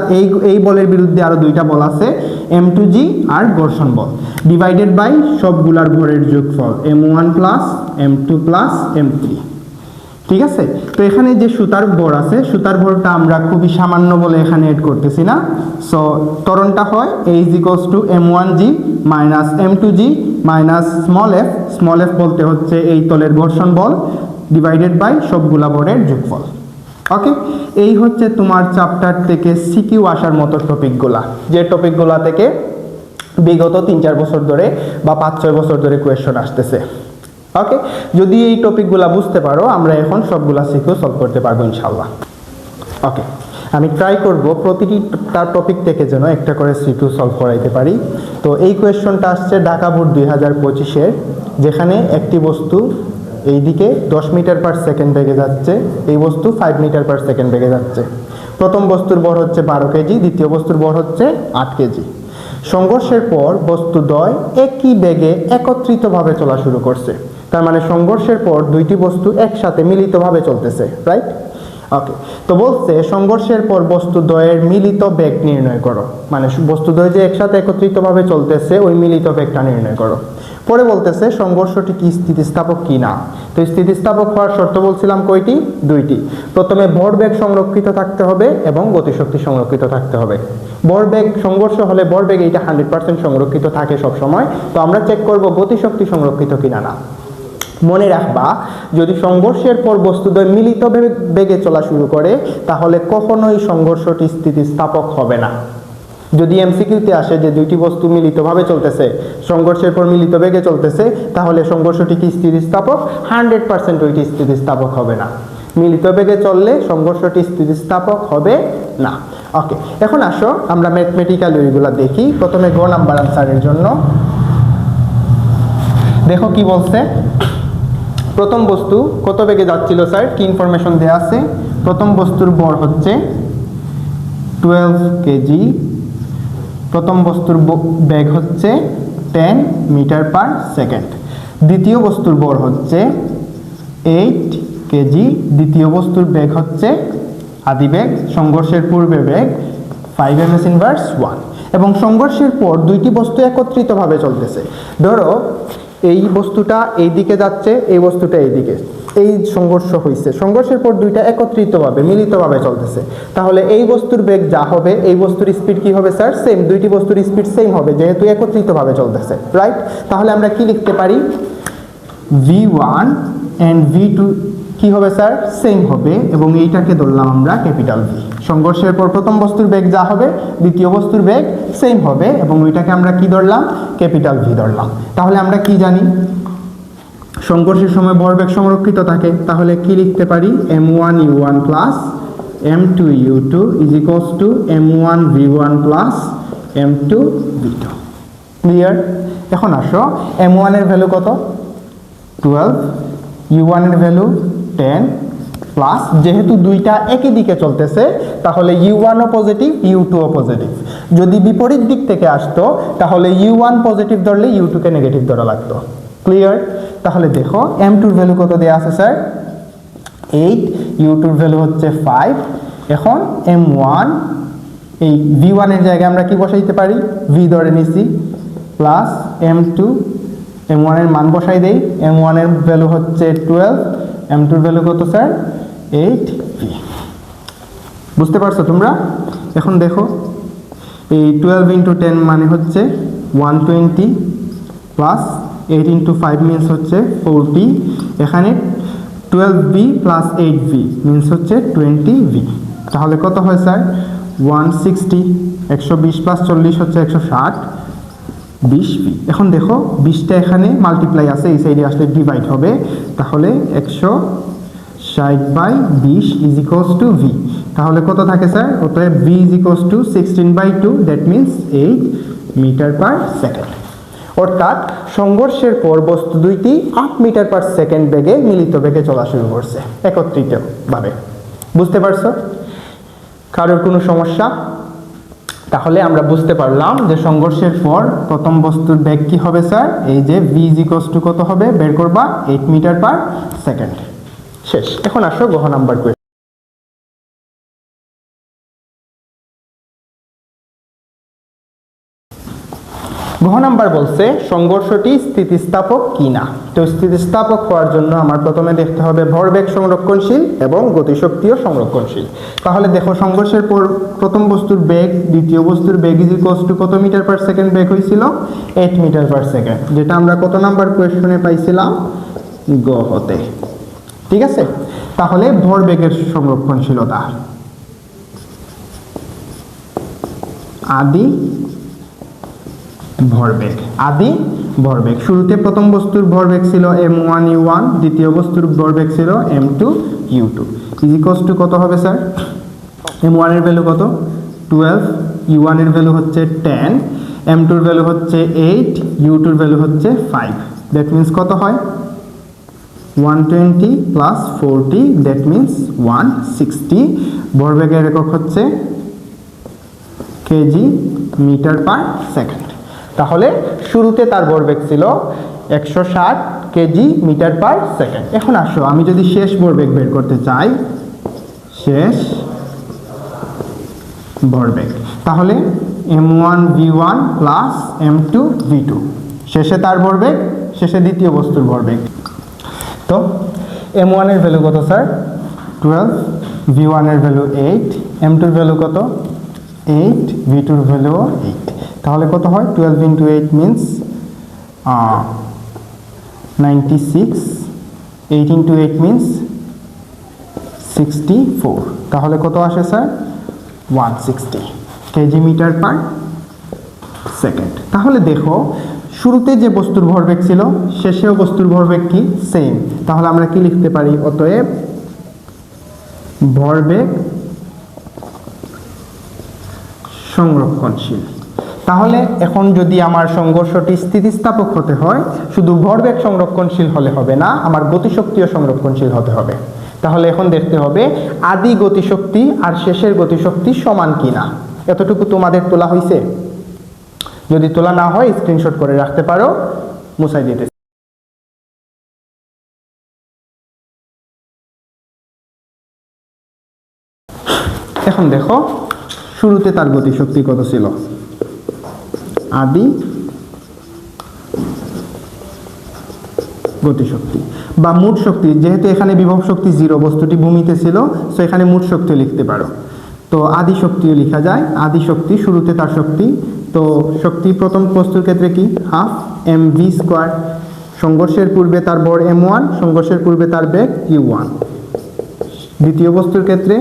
এই বলের বিরুদ্ধে আরো দুইটা বল আছে, M2g আর ঘর্ষণ বল, ডিভাইডেড বাই সবগুলার ভরের যোগফল M1 plus M2 plus M3। ঠিক আছে? তো এখানে যে সুতার ভর আছে, সুতার ভরটা আমরা খুবই সামান্য বলে এখানে এড করতেছি না। সো ত্বরণটা হয় A=M1g minus M2g minus small f বলতে হচ্ছে এই তলের ঘর্ষণ বল, ডিভাইডেড বাই সবগুলা ভরের যোগফল। ওকে, এই হচ্ছে তোমার চ্যাপ্টার থেকে সিকিউ আসার মতো টপিকগুলা, যে টপিকগুলা থেকে বিগত 3-4 বছর ধরে বা 5-6 বছর ধরে কোয়েশ্চন আসতেছে। ওকে, যদি এই টপিকগুলা বুঝতে পারো, আমরা এখন সবগুলা সিকিউ সলভ করতে পারবো ইনশাআল্লাহ। ওকে, আমি ট্রাই করব প্রতিটি তার টপিক থেকে যেন একটা করে সিকিউ সলভ করাইতে পারি। তো এই কোয়েশ্চনটা আসছে ঢাকা বোর্ড 2025-এর, যেখানে একটি বস্তু এইদিকে 10 মিটার পার সেকেন্ড বেগে যাচ্ছে, এই বস্তু 5 মিটার পার সেকেন্ড বেগে যাচ্ছে। প্রথম বস্তুর ভর হচ্ছে 12 কেজি, দ্বিতীয় বস্তুর ভর হচ্ছে 8 কেজি। সংঘর্ষের পর বস্তুদ্বয় একই বেগে একত্রিতভাবে চলা শুরু করছে। তার মানে সংঘর্ষের পর দুইটি বস্তু একসাথে মিলিতভাবে চলতেছে, রাইট? ওকে, তো বলছে সংঘর্ষের পর বস্তুদ্বয়ের মিলিত বেগ নির্ণয় করো, মানে বস্তুদ্বয় যে একসাথে একত্রিতভাবে চলতেছে ওই মিলিত বেগটা নির্ণয় করো। পরে বলতেছে সংঘর্ষটি কি স্থিতিস্থাপক কি না। তো স্থিতিস্থাপক হওয়ার শর্ত বলছিলাম কয়টি? 2টি। প্রথমে ভরবেগ সংরক্ষিত থাকতে হবে এবং গতিশক্তি সংরক্ষিত থাকতে হবে। ভরবেগ সংঘর্ষ হলে ভরবেগ এইটা 100% সংরক্ষিত থাকে সব সময়। তো আমরা চেক করব গতিশক্তি সংরক্ষিত কিনা না। মনে রাখবা, যদি সংঘর্ষের পর বস্তুদ্বয় মিলিত বেগে চলা শুরু করে, তাহলে কখনোই সংঘর্ষটি স্থিতিস্থাপক হবে না। যদি এমসিকিউতে আসে যে দুইটি বস্তু মিলিতভাবে চলতেছে, সংঘর্ষের পর মিলিত বেগে চলতেছে, তাহলে সংঘর্ষটি কি স্থিতিস্থাপক? 100% ওইটি স্থিতিস্থাপক হবে না। মিলিত বেগে চললে সংঘর্ষটি স্থিতিস্থাপক হবে না। ওকে, এখন আসো আমরা ম্যাথমেটিক্যাল ওয়েগুলো দেখি। প্রথমে গ নাম্বার আনসারের জন্য দেখো কি বলছে। প্রথম বস্তু কত বেগে যাচ্ছিল স্যার? কি ইনফরমেশন দেওয়া আছে? প্রথম বস্তুর ভর হচ্ছে 12 কেজি, প্রথম বস্তুর বেগ হচ্ছে 10 মিটার পার সেকেন্ড। দ্বিতীয় বস্তুর ভর হচ্ছে 8 কেজি, দ্বিতীয় বস্তুর বেগ হচ্ছে আদিবেগ, সংঘর্ষের পূর্বে বেগ 5 ms−1, এবং সংঘর্ষের পর দুইটি বস্তু একত্রিতভাবে চলতেছে। ধরো এই বস্তুটা এই দিকে যাচ্ছে, এই বস্তুটা এই দিকে, এই সংঘর্ষ হয়েছে, সংঘর্ষের পর দুইটা একত্রিতভাবে মিলিতভাবে চলতেছে। তাহলে এই বস্তুর বেগ যা হবে, এই বস্তুর স্পিড কি হবে স্যার? সেম। দুইটি বস্তুর স্পিড সেম হবে যেহেতু একত্রিতভাবে চলতেছে, রাইট? তাহলে আমরা কি লিখতে পারি? v1 and v2 কি হবে স্যার? সেম হবে, এবং এইটাকে ধরলাম আমরা ক্যাপিটাল ভি। সংঘর্ষের পর প্রথম বস্তুর বেগ যা হবে, দ্বিতীয় বস্তুর বেগ সেম হবে, এবং ওইটাকে আমরা কি ধরলাম? ক্যাপিটাল ভি ধরলাম। তাহলে আমরা কি জানি? সংঘর্ষের সময় ভরবেগ সংরক্ষিত থাকে। তাহলে কি লিখতে পারি? m1u1 plus m2u2 is equals two m1v1 plus m2v2। Clear? এখন আসো m1 এর ভ্যালু কত? 12, u1 এর ভ্যালু 10, প্লাস যেহেতু দুইটা একই দিকে চলতেছে, তাহলে u1 ও পজিটিভ, u2 ও পজিটিভ। যদি বিপরীত দিক থেকে আসতো, তাহলে u1 পজিটিভ ধরলে u2 কে নেগেটিভ ধরা লাগতো। ক্লিয়ার? তাহলে দেখো m2 এর ভ্যালু কত দেয়া আছে স্যার? 8, u2 এর ভ্যালু হচ্ছে 5। এখন m1 এই v1 এর জায়গায় আমরা কি বসাইতে পারি? v ধরে নিছি প্লাস m2, m1 এর মান বসাই দেই। m1 এর ভ্যালু হচ্ছে 12, m2 এর ভ্যালু কত স্যার? 8v। বুঝতে পারছো তোমরা? এখন দেখো এই 12 ইন্টু 10 মানে হচ্ছে 120 প্লাস 8 ইন্টু 5 মিনস হচ্ছে 40। এখানে 12v প্লাস 8v মিনস হচ্ছে 20v। তাহলে কত হয় স্যার? 160। 120 প্লাস 40 হচ্ছে 160, 20v। এখন দেখো 20টা এখানে মাল্টিপ্লাই আছে, এই সাইডে আসলে ডিভাইড হবে। তাহলে 160/20 ইজ ইকুয়ালস টু v। তাহলে কত থাকে স্যার? অতএব v is equals to 16/2, that means 8 metre per second. অর্থাৎ সংঘর্ষের পর বস্তু দুইটি 8 মিটার পার সেকেন্ড বেগে মিলিত বেগে চলা শুরু করছে একত্রিতভাবে। বুঝতে পারছো? কারোর কোনো সমস্যা? তাহলে আমরা বুঝতে পারলাম যে সংঘর্ষের পর প্রথম বস্তুর বেগ কি হবে স্যার? এই যে v ইজ ইকুয়ালস টু কত হবে বের করবা? 8 মিটার পার সেকেন্ড। শেষ। এখন আসো গহ নাম্বার কোয়েশ্চেন। গহ নাম্বার বলছে সংঘর্ষটি স্থিতিস্থাপক কিনা। তো স্থিতিস্থাপক হওয়ার জন্য আমার প্রথমে দেখতে হবে ভরবেগ সংরক্ষণশীল এবং গতিশক্তিও সংরক্ষণশীল। তাহলে দেখো সংঘর্ষের পর প্রথম বস্তুর বেগ দ্বিতীয় বস্তুর বেগ ইজ ইকুয়ালস টু কত মিটার পার সেকেন্ড বেগ হয়েছিল? 8 মিটার পার সেকেন্ড, যেটা আমরা কত নাম্বার কোয়েশ্চনে পাইছিলাম? গহতে। ঠিক আছে? তাহলে ভরবেগের সংরক্ষণশীলতা আদি ভরবেগ। আদি ভরবেগ। শুরুতে প্রথম বস্তুর ভরবেগ ছিল m1u1, দ্বিতীয় বস্তুর ভরবেগ ছিল m2u2 ইজ ইকুয়ালস টু কত হবে স্যার? m1 এর ভ্যালু কত? 12, u1 এর ভ্যালু হচ্ছে 10, m2 এর ভ্যালু হচ্ছে 8, u2 এর ভ্যালু হচ্ছে 5। দ্যাট মিন্স কত হয়? 120 প্লাস 40, দ্যাট মিন্স 160। ভরবেগের একক হচ্ছে কেজি মিটার পার সেকেন্ড। তাহলে শুরুতে তার ভরবেগ ছিল 160 কেজি মিটার পার সেকেন্ড। এখন আসো আমি যদি শেষ ভরবেগ বের করতে চাই, শেষ ভরবেগ, তাহলে m1v1 প্লাস m2v2, শেষে তার ভরবেগ, শেষে দ্বিতীয় বস্তুর ভরবেগ। তো m1 এর ভ্যালু কত স্যার? 12, v1 এর ভ্যালু 8, m2 এর ভ্যালু কত? 8, v2 এর ভ্যালু 8। তাহলে কত হয়? 12 ইন্টু 8 মিনস 96, 8 ইন্টু 8 মিনস 64। তাহলে কত আসে sir? 160 KG metre per second. তাহলে দেখো শুরুতে যে বস্তুর ভরবেগ ছিল শেষেও বস্তুর ভরবেগ কি? সেম। তাহলে আমরা কি লিখতে পারি? অতএব ভরবেগ সংরক্ষণশীল। তাহলে এখন যদি আমার সংঘর্ষটি স্থিতিস্থাপক হতে হয়, শুধু ভরবেগ সংরক্ষণশীল হলে হবে না, আমার গতিশক্তিও সংরক্ষণশীল হতে হবে। তাহলে এখন দেখতে হবে আদি গতিশক্তি আর শেষের গতিশক্তি সমান কিনা। এতটুকু তোমাদের তোলা হয়েছে? যদি তোলা না হয় স্ক্রিনশট করে রাখতে পারো, মুছাই দিতে। এখন দেখো শুরুতে তার গতিশক্তি কত ছিল? আদি গতিশক্তি বা মোট শক্তি, যেহেতু এখানে বিভব শক্তি 0, বস্তুটি ভূমিতে ছিল, সো এখানে মোট শক্তি লিখতে পারো। তো আদি শক্তিও লেখা যায়। আদি শক্তি শুরুতে তার শক্তি। তো শক্তি প্রথম বস্তুর ক্ষেত্রে কি? Half mv square. সংঘর্ষের পূর্বে তার ভর m1, সংঘর্ষের পূর্বে তার বেগ u1। দ্বিতীয় বস্তুর ক্ষেত্রে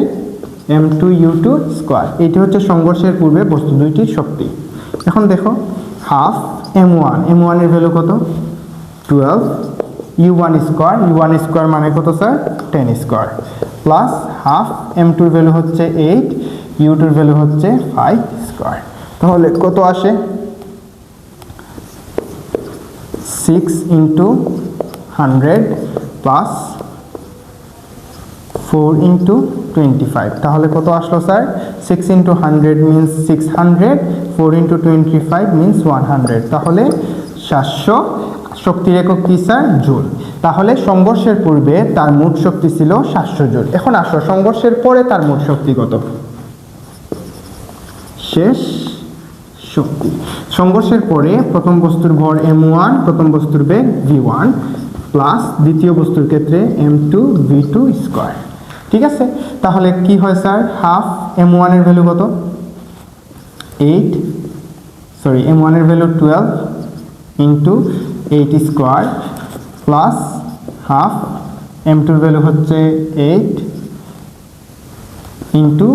m2u2 স্কোয়ার। এটি হচ্ছে সংঘর্ষের পূর্বে বস্তু দুইটির শক্তি। এখন দেখো হাফ m1, m1 এর ভ্যালু কত? 12, u1 স্কোয়ার, u1 স্কোয়ার মানে কত sir? 10 square, plus half m2 এর ভ্যালু হচ্ছে 8, u2 এর ভ্যালু হচ্ছে 5 স্কোয়ার। তাহলে কত আসে? 6 ইন্টু 100 প্লাস 4 ইন্টু 25। তাহলে কত আসলো sir? 6 into 100 means 600, 4 into 25 means 100। তাহলে 700। শক্তির একক কি স্যার? জুল। তাহলে সংঘর্ষের পূর্বে তার মোট শক্তি ছিল 700 জুল। এখন আসো সংঘর্ষের পরে তার মোট শক্তি কত? শেষ শক্তি। সংঘর্ষের পরে প্রথম বস্তুর ভর m1, প্রথম বস্তুর বেগ v1 প্লাস দ্বিতীয় বস্তুর ক্ষেত্রে m2 v2 স্কয়ার। ঠিক আছে, তাহলে কি হয় স্যার? হাফ m1 এর ভ্যালু কত? m1 এর value 12 into 8 square plus half m2 এর ভ্যালু হচ্ছে 8 ইন্টু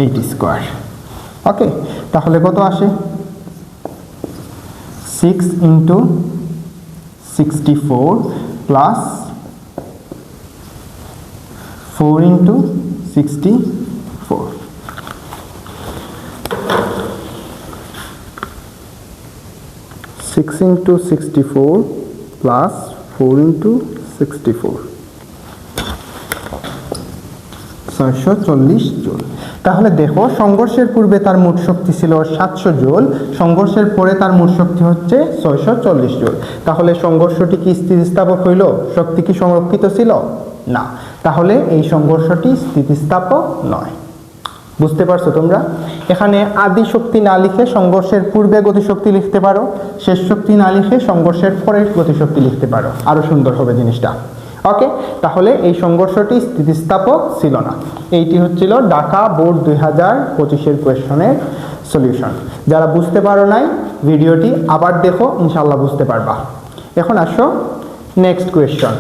8 স্কয়ার। ওকে, তাহলে কত আসে? 6 into 64 plus 4 into 64। Six into 64 plus 4 into 64, 640 joule. তাহলে দেখো সংঘর্ষের পূর্বে তার মোট শক্তি ছিল 700 জুল, সংঘর্ষের পরে তার মোট শক্তি হচ্ছে 640 জুল। তাহলে সংঘর্ষটি কি স্থিতিস্থাপক হইল? শক্তি কি সংরক্ষিত ছিল? না, তাহলে এই সংঘর্ষটি স্থিতিস্থাপক নয়। বুঝতে পারছো তোমরা? এখানে আদি শক্তি না লিখে সংঘর্ষের পূর্বে গতিশক্তি লিখতে পারো, শেষ শক্তি না লিখে সংঘর্ষের পরে গতিশক্তি লিখতে পারো, আরো সুন্দর হবে জিনিসটা। ওকে, তাহলে এই সংঘর্ষটি স্থিতিস্থাপক ছিল না। এইটি হচ্ছিল ঢাকা বোর্ড 2025-এর কোয়েশ্চনের সলিউশন। যারা বুঝতে পারো নাই ভিডিওটি আবার দেখো, ইনশাল্লাহ বুঝতে পারবা। এখন আসো নেক্সট কোয়েশ্চন।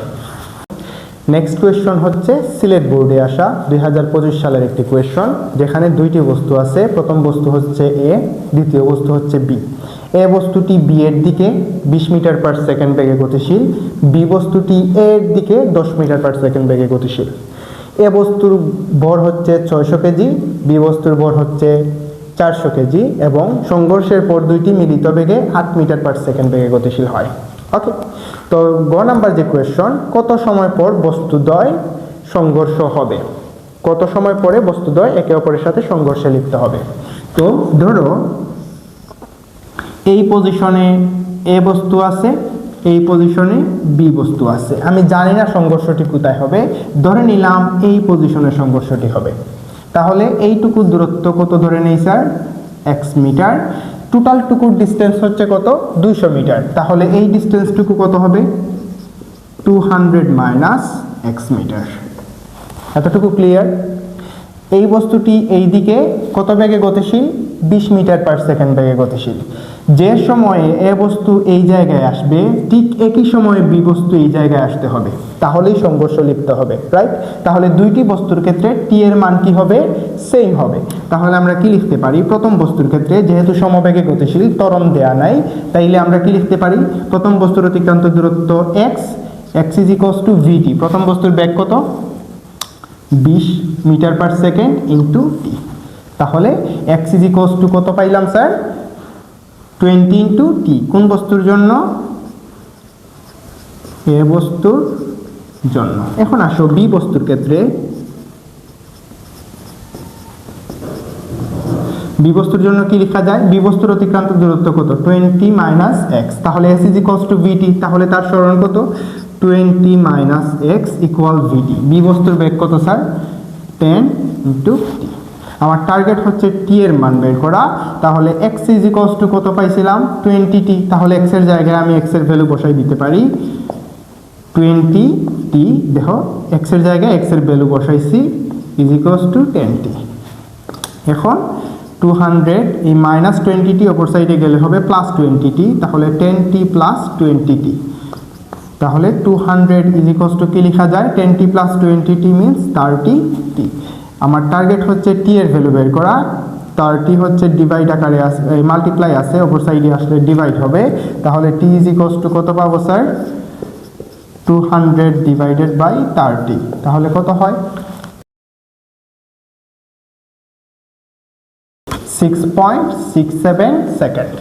নেক্সট কোয়েশ্চন হচ্ছে সিলেট বোর্ডে আসা 2025 সালের একটি কোয়েশ্চন, যেখানে দুইটি বস্তু আছে। প্রথম বস্তু হচ্ছে এ, দ্বিতীয় বস্তু হচ্ছে বি। এ বস্তুটি বি এর দিকে 20 মিটার পার সেকেন্ড বেগে গতিশীল, বি বস্তুটি এ এর দিকে 10 মিটার পার সেকেন্ড বেগে গতিশীল। এ বস্তুর ভর হচ্ছে 600 কেজি, বি বস্তুর ভর হচ্ছে 400 কেজি এবং সংঘর্ষের পর দুইটি মিলিত বেগে 8 মিটার পার সেকেন্ড বেগে গতিশীল হয়। ওকে, তো গ নাম্বার যে কোয়েশ্চন, কত সময় পর বস্তুদ্বয় সংঘর্ষ হবে? কত সময় পরে বস্তুদ্বয় একে অপরের সাথে সংঘর্ষে লিপ্ত হবে? তো ধরো এই পজিশনে এ বস্তু আছে, এই পজিশনে বি বস্তু আছে। আমি জানি না সংঘর্ষটি কোথায় হবে, ধরে নিলাম এই পজিশনে সংঘর্ষটি হবে। তাহলে এইটুকু দূরত্ব কত ধরে নেই স্যার? x metre. টোটাল টুকুর ডিস্টেন্স হচ্ছে কত? 200 মিটার। তাহলে এই ডিস্টেন্সটুকু কত হবে? 200 মাইনাস x মিটার। এতটুকু ক্লিয়ার? এই বস্তুটি এই দিকে কত বেগে গতিশীল? 20 মিটার পার সেকেন্ড বেগে গতিশীল। যে সময়ে এ বস্তু এই জায়গায় আসবে, ঠিক একই সময়ে বি বস্তু এই জায়গায় আসতে হবে, তাহলেই সংঘর্ষ লিপ্ত হবে, রাইট? তাহলে দুইটি বস্তুর ক্ষেত্রে টি এর মান কি হবে? সেম হবে। তাহলে আমরা কি লিখতে পারি? প্রথম বস্তুর ক্ষেত্রে যেহেতু সমবেগে গতিশীল, ত্বরণ দেয়া নাই, তাইলে আমরা কি লিখতে পারি? প্রথম বস্তুর অতিক্রান্ত দূরত্ব x, x is equals two vt। প্রথম বস্তুর বেগ কত? 20 metre per second into T. তাহলে x ইজ ইকুয়ালস টু কত পাইলাম স্যার? 20 into T. কোন বস্তুর জন্য? এ বস্তুর জন্য। এখন আসো বি বস্তুর ক্ষেত্রে। বি বস্তুর জন্য কি লেখা যায়? বি বস্তুর অতিক্রান্ত দূরত্ব কত? 20 মাইনাস এক্স। তাহলে এস ইজ ইকুয়ালস টু ভিটি। তাহলে তার সরণ কত? 20 মাইনাস এক্স ইকুয়াল ভিটি। বি বস্তুর বেগ কত স্যার? 10 into T. আমার টার্গেট হচ্ছে টি এর মান বের করা। তাহলে এক্স ইজ ইকুয়ালস টু কত পাইছিলাম? 20 টি। তাহলে এক্স এর জায়গায় আমি এক্স এর ভ্যালু বসাই দিতে পারি 20 টি। দেখো এক্স এর জায়গায় এক্স এর ভ্যালু বসাইছি ইজ ইকুয়ালস টু 10 টি। এখন 200 এই মাইনাস 20 টি অপর সাইডে গেলে হবে প্লাস 20 টি। তাহলে 10 টি প্লাস 20 টি। তাহলে 200 ইজ ইকুয়ালস টু কি লেখা যায়? 10 টি প্লাস 20 টি মিন্স 30 টি। আমার টার্গেট হচ্ছে টি এর ভ্যালু বের করা। 30 হচ্ছে ডিভাইড আকারে আছে, মাল্টিপ্লাই আছে, অপর সাইডে আসলে ডিভাইড হবে। তাহলে টি ইজ ইকুয়ালস টু কত পাবো স্যার? 200 divided by 30। তাহলে কত হয়? 6.67 সেকেন্ড।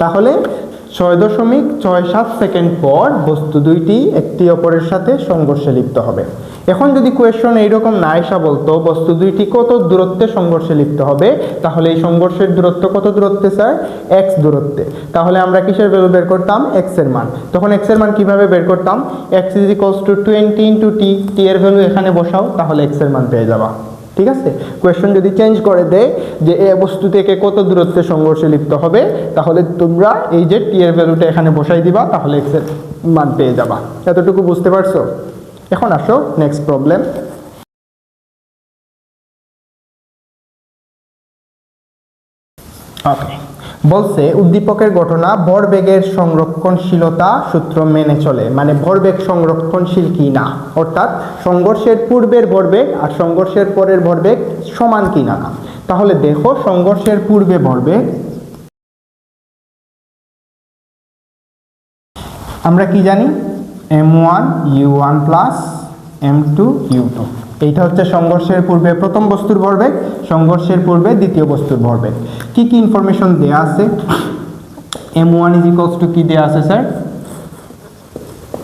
তাহলে 6.67 সেকেন্ড পর বস্তু দুইটি একটি অপরের সাথে সংঘর্ষে লিপ্ত হবে। এখন যদি কোয়েশ্চন এইরকম না এসা বলতো বস্তু দুইটি কত দূরত্বে সংঘর্ষে লিপ্ত হবে, তাহলে এই সংঘর্ষের দূরত্ব কত দূরত্বে স্যার? x দূরত্বে। তাহলে আমরা কিসের ভ্যালু বের করতাম? x এর মান। তখন x এর মান কিভাবে বের করতাম? x = 20 × t, t এর ভ্যালু এখানে বসাও, তাহলে x এর মান পেয়ে যাবা। ঠিক আছে? কোয়েশ্চন যদি চেঞ্জ করে দেয় যে এই বস্তু থেকে কত দূরত্বে সংঘর্ষে লিপ্ত হবে, তাহলে তোমরা এই যে t এর ভ্যালুটা এখানে বসাই দিবা, তাহলে x এর মান পেয়ে যাবা। এতটুকু বুঝতে পারছো? এখন আসো নেক্সট প্রবলেম। ওকে, বলছে উদ্দীপকের ঘটনা ভরবেগের সংরক্ষণশীলতা সূত্র মেনে চলে, মানে ভরবেগ সংরক্ষণশীল কি না, অর্থাৎ সংঘর্ষের পূর্বের ভরবেগ আর সংঘর্ষের পরের ভরবেগ সমান কি না। তাহলে দেখো, সংঘর্ষের পূর্বে ভরবেগ আমরা কি জানি? m1 u1 plus m2 u2। এইটা হচ্ছে সংঘর্ষের পূর্বে প্রথম বস্তুর ভরবেগ, সংঘর্ষের পূর্বে দ্বিতীয় বস্তুর ভরবেগ। কি কি ইনফরমেশন দেয়া আছে? m1 = কি দেয়া আছে স্যার?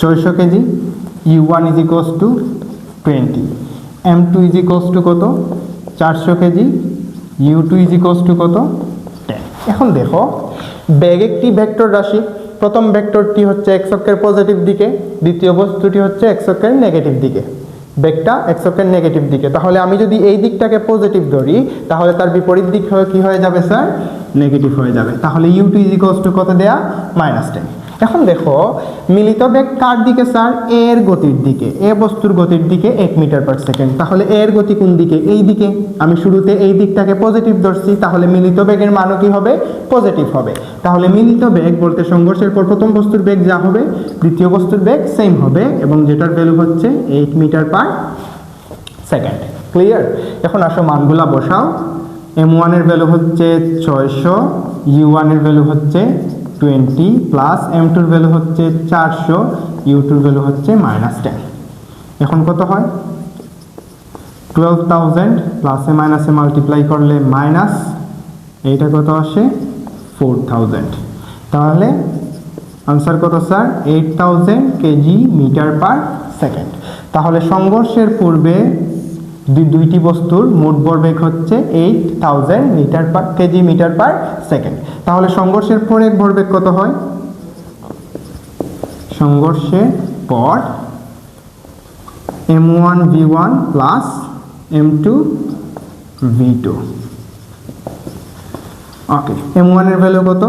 600 কেজি। u1 = 20। m2 কত? 400 কেজি। u2 কত? 10। এখন দেখো, বেগ একটি ভেক্টর রাশি। প্রথম ভেক্টরটি হচ্ছে x অক্ষের পজিটিভ দিকে, দ্বিতীয় বস্তুটি হচ্ছে x অক্ষের নেগেটিভ দিকে। বেগটা x অক্ষের নেগেটিভ দিকে। তাহলে আমি যদি এই দিকটাকে পজিটিভ ধরি, তাহলে তার বিপরীত দিক কি হয়ে যাবে স্যার? নেগেটিভ হয়ে যাবে। তাহলে u2 কত দেয়া? -10। এখন দেখো, মিলিত বেগ কার দিকে স্যার? a এর গতির দিকে, a বস্তুর গতির দিকে 1 মিটার/সেকেন্ড। তাহলে a এর গতি কোন দিকে? এই দিকে। আমি শুরুতে এই দিকটাকে পজিটিভ ধরছি, তাহলে মিলিত বেগের মানও কি হবে? পজিটিভ হবে। তাহলে মিলিত বেগ বলতে সংঘর্ষের পর প্রথম বস্তুর বেগ যা হবে, দ্বিতীয় বস্তুর বেগ সেম হবে, এবং যেটার ভ্যালু হচ্ছে 8 মিটার/সেকেন্ড। ক্লিয়ার? এখন আসো মানগুলা বসাও। m1 এর ভ্যালু হচ্ছে 600, u1 এর ভ্যালু হচ্ছে 20 প্লাস m2 এর ভ্যালু হচ্ছে 400, u2 এর ভ্যালু হচ্ছে -10। এখন কত হয়? 12,000 প্লাসে মাইনাসে মাল্টিপ্লাই করলে মাইনাস, এইটা কত আসে? 4000। তাহলে আনসার কত স্যার? 8000 KG metre per second. তাহলে সংঘর্ষের পূর্বে দুইটি বস্তুর মোট ভরবেগ হচ্ছে 8000 কেজি মিটার/সেকেন্ড। তাহলে সংঘর্ষের পরে ভরবেগ কত হয়? সংঘর্ষের পর m1 v1 plus m2 v2। ওকে, m1 এর ভ্যালু কত?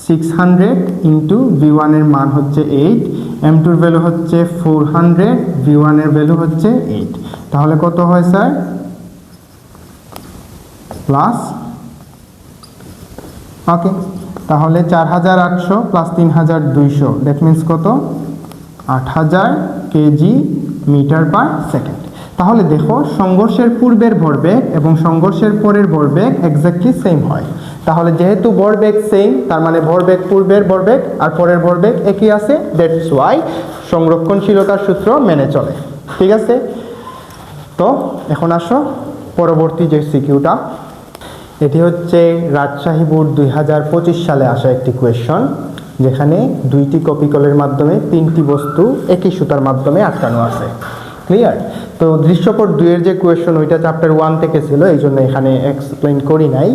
600 ইন্টু v1 এর মান হচ্ছে 8, m2 এর ভ্যালু হচ্ছে 400, v1 এর ভ্যালু হচ্ছে 8। তাহলে কত হয় স্যার? প্লাস, ওকে, তাহলে 4800 প্লাস 3200, দ্যাট মিনস কত? 8000 কেজি মিটার/সেকেন্ড। তাহলে দেখো, সংঘর্ষের পূর্বের ভরবেগ এবং সংঘর্ষের পরের ভরবেগ এক্স্যাক্টলি সেম হয়। তাহলে যেহেতু ভরবেগ সেম, তার মানে ভরবেগ পূর্বের ভরবেগ আর পরের ভরবেগ একই আছে, দ্যাটস ওয়াই সংরক্ষণশীলতার সূত্র মেনে চলে। ঠিক আছে? তো এখন আসো পরবর্তী যে সিকিউটা, এটি হচ্ছে রাজশাহী বোর্ড 2025 সালে আসা একটি কোয়েশ্চন, যেখানে দুইটি কপিকলের মাধ্যমে তিনটি বস্তু একই সুতার মাধ্যমে আটকানো আছে। ক্লিয়ার? তো দৃশ্যপট 2 এর যে কোয়েশ্চন, ওইটা চ্যাপ্টার 1 থেকে ছিল, এই জন্য এখানে এক্সপ্লেন করি নাই।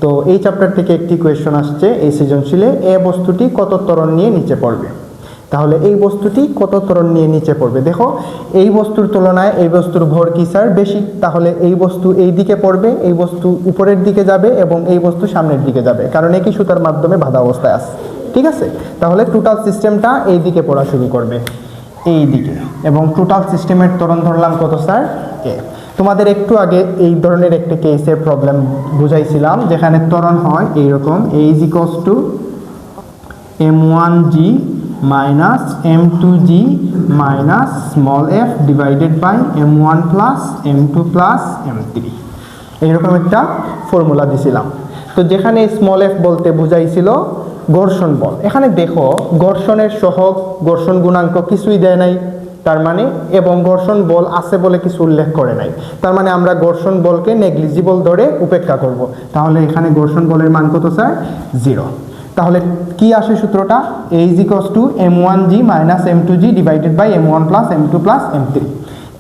তো এই চ্যাপ্টার থেকে একটি কোয়েশ্চন আসছে এই সৃজনশীলে, এ বস্তুটি কত ত্বরণ নিয়ে নিচে পড়বে। তাহলে এই বস্তুটি কত ত্বরণ নিয়ে নিচে পড়বে? দেখো, এই বস্তুর তুলনায় এই বস্তুর ভর কি স্যার? বেশি। তাহলে এই বস্তু এই দিকে পড়বে, এই বস্তু উপরের দিকে যাবে, এবং এই বস্তু সামনের দিকে যাবে, কারণ একই সুতার মাধ্যমে বাঁধা অবস্থায় আছে। ঠিক আছে? তাহলে টোটাল সিস্টেমটা এই দিকে পড়া শুরু করবে, এই দিকে, এবং টোটাল সিস্টেমের ত্বরণ ধরলাম কত স্যার? এ। তোমাদের একটু আগে এই ধরনের একটা কেসের প্রবলেম বুঝাইছিলাম, যেখানে ত্বরণ হয় এইরকম, a = m1g minus m2g minus small f divided by m1 plus m2 plus m3, এইরকম একটা ফর্মুলা দিছিলাম। তো যেখানে স্মল f বলতে বুঝাইছিল ঘর্ষণ বল। এখানে দেখো, ঘর্ষণের সহগ, ঘর্ষণ গুণাঙ্ক কিছুই দেয় নাই, তার মানে, এবং ঘর্ষণ বল আছে বলে কিছু উল্লেখ করে নাই, তার মানে আমরা ঘর্ষণ বলকে নেগলিজিবল ধরে উপেক্ষা করব। তাহলে এখানে ঘর্ষণ বলের মান কত স্যার? 0। তাহলে কি আসে সূত্রটা, a is equals to m1g minus m2g divided by m1 plus m2 plus m3।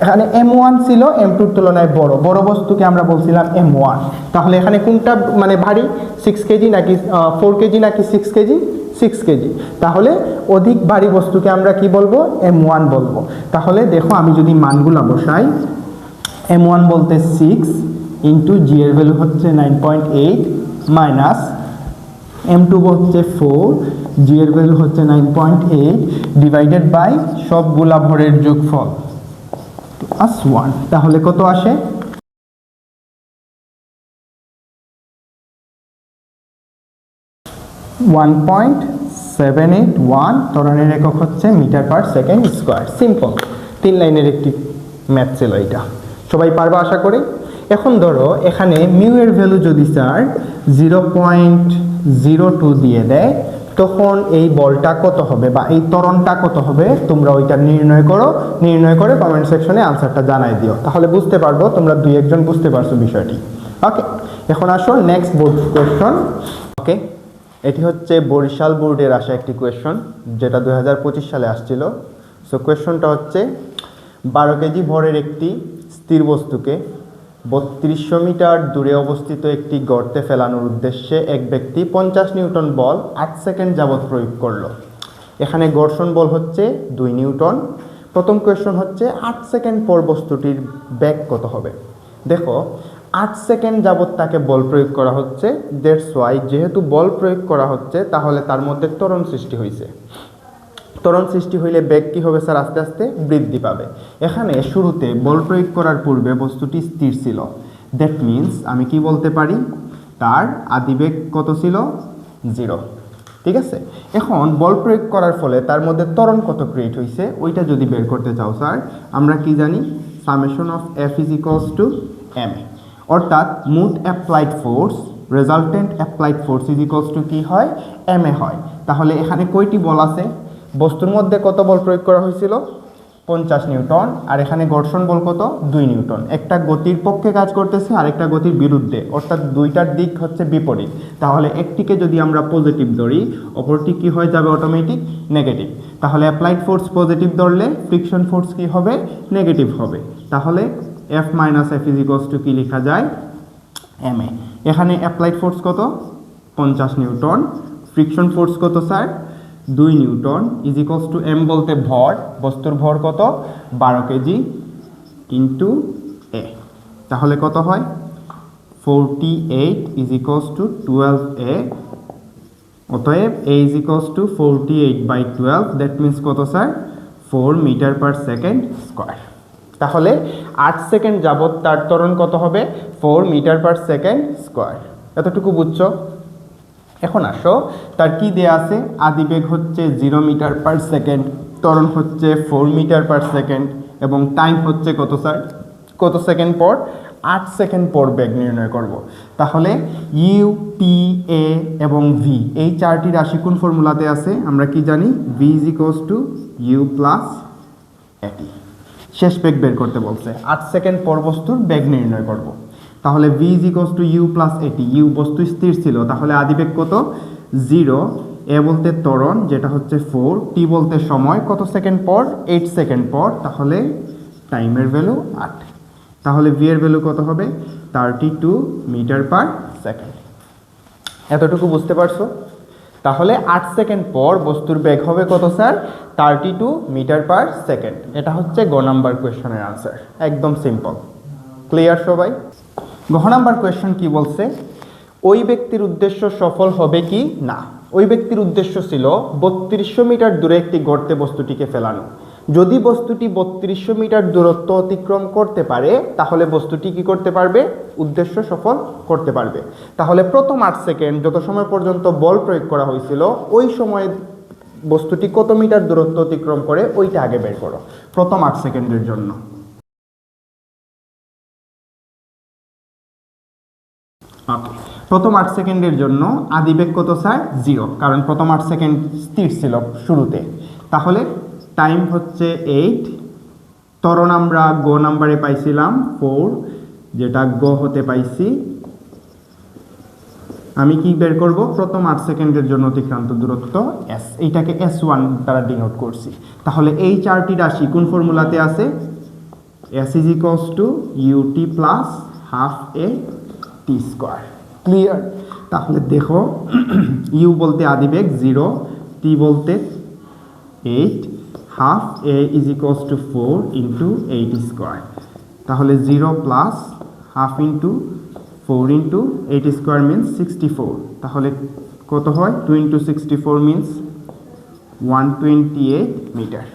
এখানে m1 ছিল m2 এর তুলনায় বড়, বড় বস্তুকে আমরা বলছিলাম m1। তাহলে এখানে কোনটা মানে ভারী, 6 কেজি নাকি 4 কেজি নাকি 6 কেজি, 6 কেজি। তাহলে অধিক ভারী বস্তুকে আমরা কি বলবো, m1 বলবো। তাহলে দেখো আমি যদি মানগুলা বসাই, m1 বলতে 6 ইন্টু জি এর ভ্যালু হচ্ছে 9.8 মাইনাস m2 হচ্ছে 4, জি এর ভ্যালু হচ্ছে 9.8 ডিভাইডেড বাই সবগুলা ভরের যোগফল প্লাস 1। তাহলে কত আসে, 1.781। ত্বরণের একক হচ্ছে metre per second square. Simple 3 লাইনের একটি ম্যাথ ছিল এটা, সবাই পারবা আশা করি। এখন ধরো এখানে মিউ এর ভ্যালু যদি স্যার 0.02 দিয়ে দেয়, তখন এই বলটা কত হবে বা এই ত্বরণটা কত হবে তোমরা ওইটা নির্ণয় করো, নির্ণয় করে কমেন্ট সেকশনে আনসারটা জানাই দিও, তাহলে বুঝতে পারবো তোমরা 2-1 বুঝতে পারছো বিষয়টি। ওকে, এখন আসো নেক্সট বোর্ড কোয়েশ্চন। ওকে, এটি হচ্ছে বরিশাল বোর্ডের আসা একটি কোয়েশ্চন, যেটা 2025 সালে আসছিল। সো কোয়েশ্চনটা হচ্ছে 12 কেজি ভরের একটি স্থির বস্তুকে 3200 মিটার দূরে অবস্থিত একটি গর্তে ফেলানোর উদ্দেশ্যে এক ব্যক্তি 50 নিউটন বল 8 সেকেন্ড যাবৎ প্রয়োগ করলো। এখানে ঘর্ষণ বল হচ্ছে 2 নিউটন। প্রথম কোয়েশ্চন হচ্ছে 8 সেকেন্ড পর বস্তুটির বেগ কত হবে। দেখো 8 সেকেন্ড যাবৎ তাকে বল প্রয়োগ করা হচ্ছে, দ্যাটস ওয়াই যেহেতু বল প্রয়োগ করা হচ্ছে তাহলে তার মধ্যে ত্বরণ সৃষ্টি হয়েছে। ত্বরণ সৃষ্টি হইলে বেগ কী হবে স্যার, আস্তে আস্তে বৃদ্ধি পাবে। এখানে শুরুতে বল প্রয়োগ করার পূর্বে বস্তুটি স্থির ছিল, দ্যাট মিন্স আমি কি বলতে পারি, তার আদিবেগ কত ছিল, 0। ঠিক আছে, এখন বল প্রয়োগ করার ফলে তার মধ্যে ত্বরণ কত ক্রিয়েট হয়েছে ওইটা যদি বের করতে চাও স্যার, আমরা কি জানি, summation of F is equals to M A, অর্থাৎ মোট applied force resultant applied force is equals to কি হয়, এম এ হয়। তাহলে এখানে কয়টি বল আছে, বস্তুর মধ্যে কত বল প্রয়োগ করা হয়েছিল, 50 নিউটন, আর এখানে ঘর্ষণ বল কত, 2 নিউটন। একটা গতির পক্ষে কাজ করতেছে আর একটা গতির বিরুদ্ধে, অর্থাৎ দুইটার দিক হচ্ছে বিপরীত। তাহলে একটিকে যদি আমরা পজিটিভ ধরি, অপরটি কি হয়ে যাবে, অটোমেটিক নেগেটিভ। তাহলে অ্যাপ্লাইড ফোর্স পজিটিভ ধরলে ফ্রিকশন ফোর্স কি হবে, নেগেটিভ হবে। তাহলে F minus F is equals to কি লেখা যায়, এম এ। এখানে অ্যাপ্লাইড ফোর্স কত, 50 নিউটন, ফ্রিকশন ফোর্স কত sir, 2 newton, is equals to M বলতে ভর, বস্তুর ভর কত, 12 কেজি ইন্টু এ। তাহলে কত হয়, 48 ইজ ইকুয়ালস টু 12 এ। অতএব a is equals to 48/12, that means কত sir, 4 metre per second square. তাহলে 8 সেকেন্ড যাবৎ তার ত্বরণ কত হবে, 4 মিটার পার সেকেন্ড স্কোয়ার। এতটুকু বুঝছো। এখন আসো তার কি দেয়া আছে, আদিবেগ হচ্ছে 0 মিটার পার সেকেন্ড, ত্বরণ হচ্ছে 4 মিটার পার সেকেন্ড, এবং টাইম হচ্ছে কত স্যার, কত সেকেন্ড পর, 8 সেকেন্ড পর বেগ নির্ণয় করব। তাহলে ইউ, পি, এ এবং ভি এই চারটি রাশি কোন ফর্মুলাতে আছে, আমরা কি জানি, V is equals to U plus A T. শেষ বেগ বের করতে বলছে, 8 সেকেন্ড পর বস্তুর বেগ নির্ণয় করব। তাহলে v is equals to U plus A T, U বস্তু স্থির ছিল, তাহলে আদিবেগ কত, 0, এ বলতে ত্বরণ যেটা হচ্ছে 4, টি বলতে সময় কত সেকেন্ড পর, 8 সেকেন্ড পর, তাহলে টাইমের ভ্যালু 8। তাহলে v এর ভ্যালু কত হবে, 32 মিটার পার সেকেন্ড। এতটুকু বুঝতে পারছো। তাহলে 8 সেকেন্ড পর বস্তুর বেগ হবে কত স্যার, 32 মিটার পার সেকেন্ড। এটা হচ্ছে গ নাম্বার কোয়েশ্চনের আনসার, একদম সিম্পল। ক্লিয়ার সবাই। ঘ নাম্বার কোয়েশ্চন কি বলছে, ওই ব্যক্তির উদ্দেশ্য সফল হবে কি না। ওই ব্যক্তির উদ্দেশ্য ছিল 3200 মিটার দূরে একটি গর্তে বস্তুটিকে ফেলানো। যদি বস্তুটি 3200 মিটার দূরত্ব অতিক্রম করতে পারে তাহলে বস্তুটি কি করতে পারবে, উদ্দেশ্য সফল করতে পারবে। তাহলে প্রথম 8 সেকেন্ড যত সময় পর্যন্ত বল প্রয়োগ করা হয়েছিল ওই সময় বস্তুটি কত মিটার দূরত্ব অতিক্রম করে ওইটা আগে বের করো প্রথম 8 সেকেন্ডের জন্য। প্রথম 8 সেকেন্ডের জন্য আদিবেগ কত স্যার, 0, কারণ প্রথম 8 সেকেন্ড স্থির ছিল শুরুতে। তাহলে টাইম হচ্ছে 8, ত্বরণ আমরা গ নাম্বারে পাইছিলাম 4, যেটা গ হতে পাইছি আমি কি বের করব, প্রথম 8 সেকেন্ডের জন্য অতিক্রান্ত দূরত্ব s, এইটাকে s1 দ্বারা ডিনোট করছি। তাহলে এই চারটি রাশি কোন ফর্মুলাতে আছে? s is equals to ut plus half a t square। Clear? তাহলে দেখো u বলতে আদিবেগ 0, t বলতে 8, half a is equals to 4 into 8 square। তাহলে 0 plus half into 4 into 8 square means 64। তাহলে কত হয়? 2 into 64 means 128 মিটার।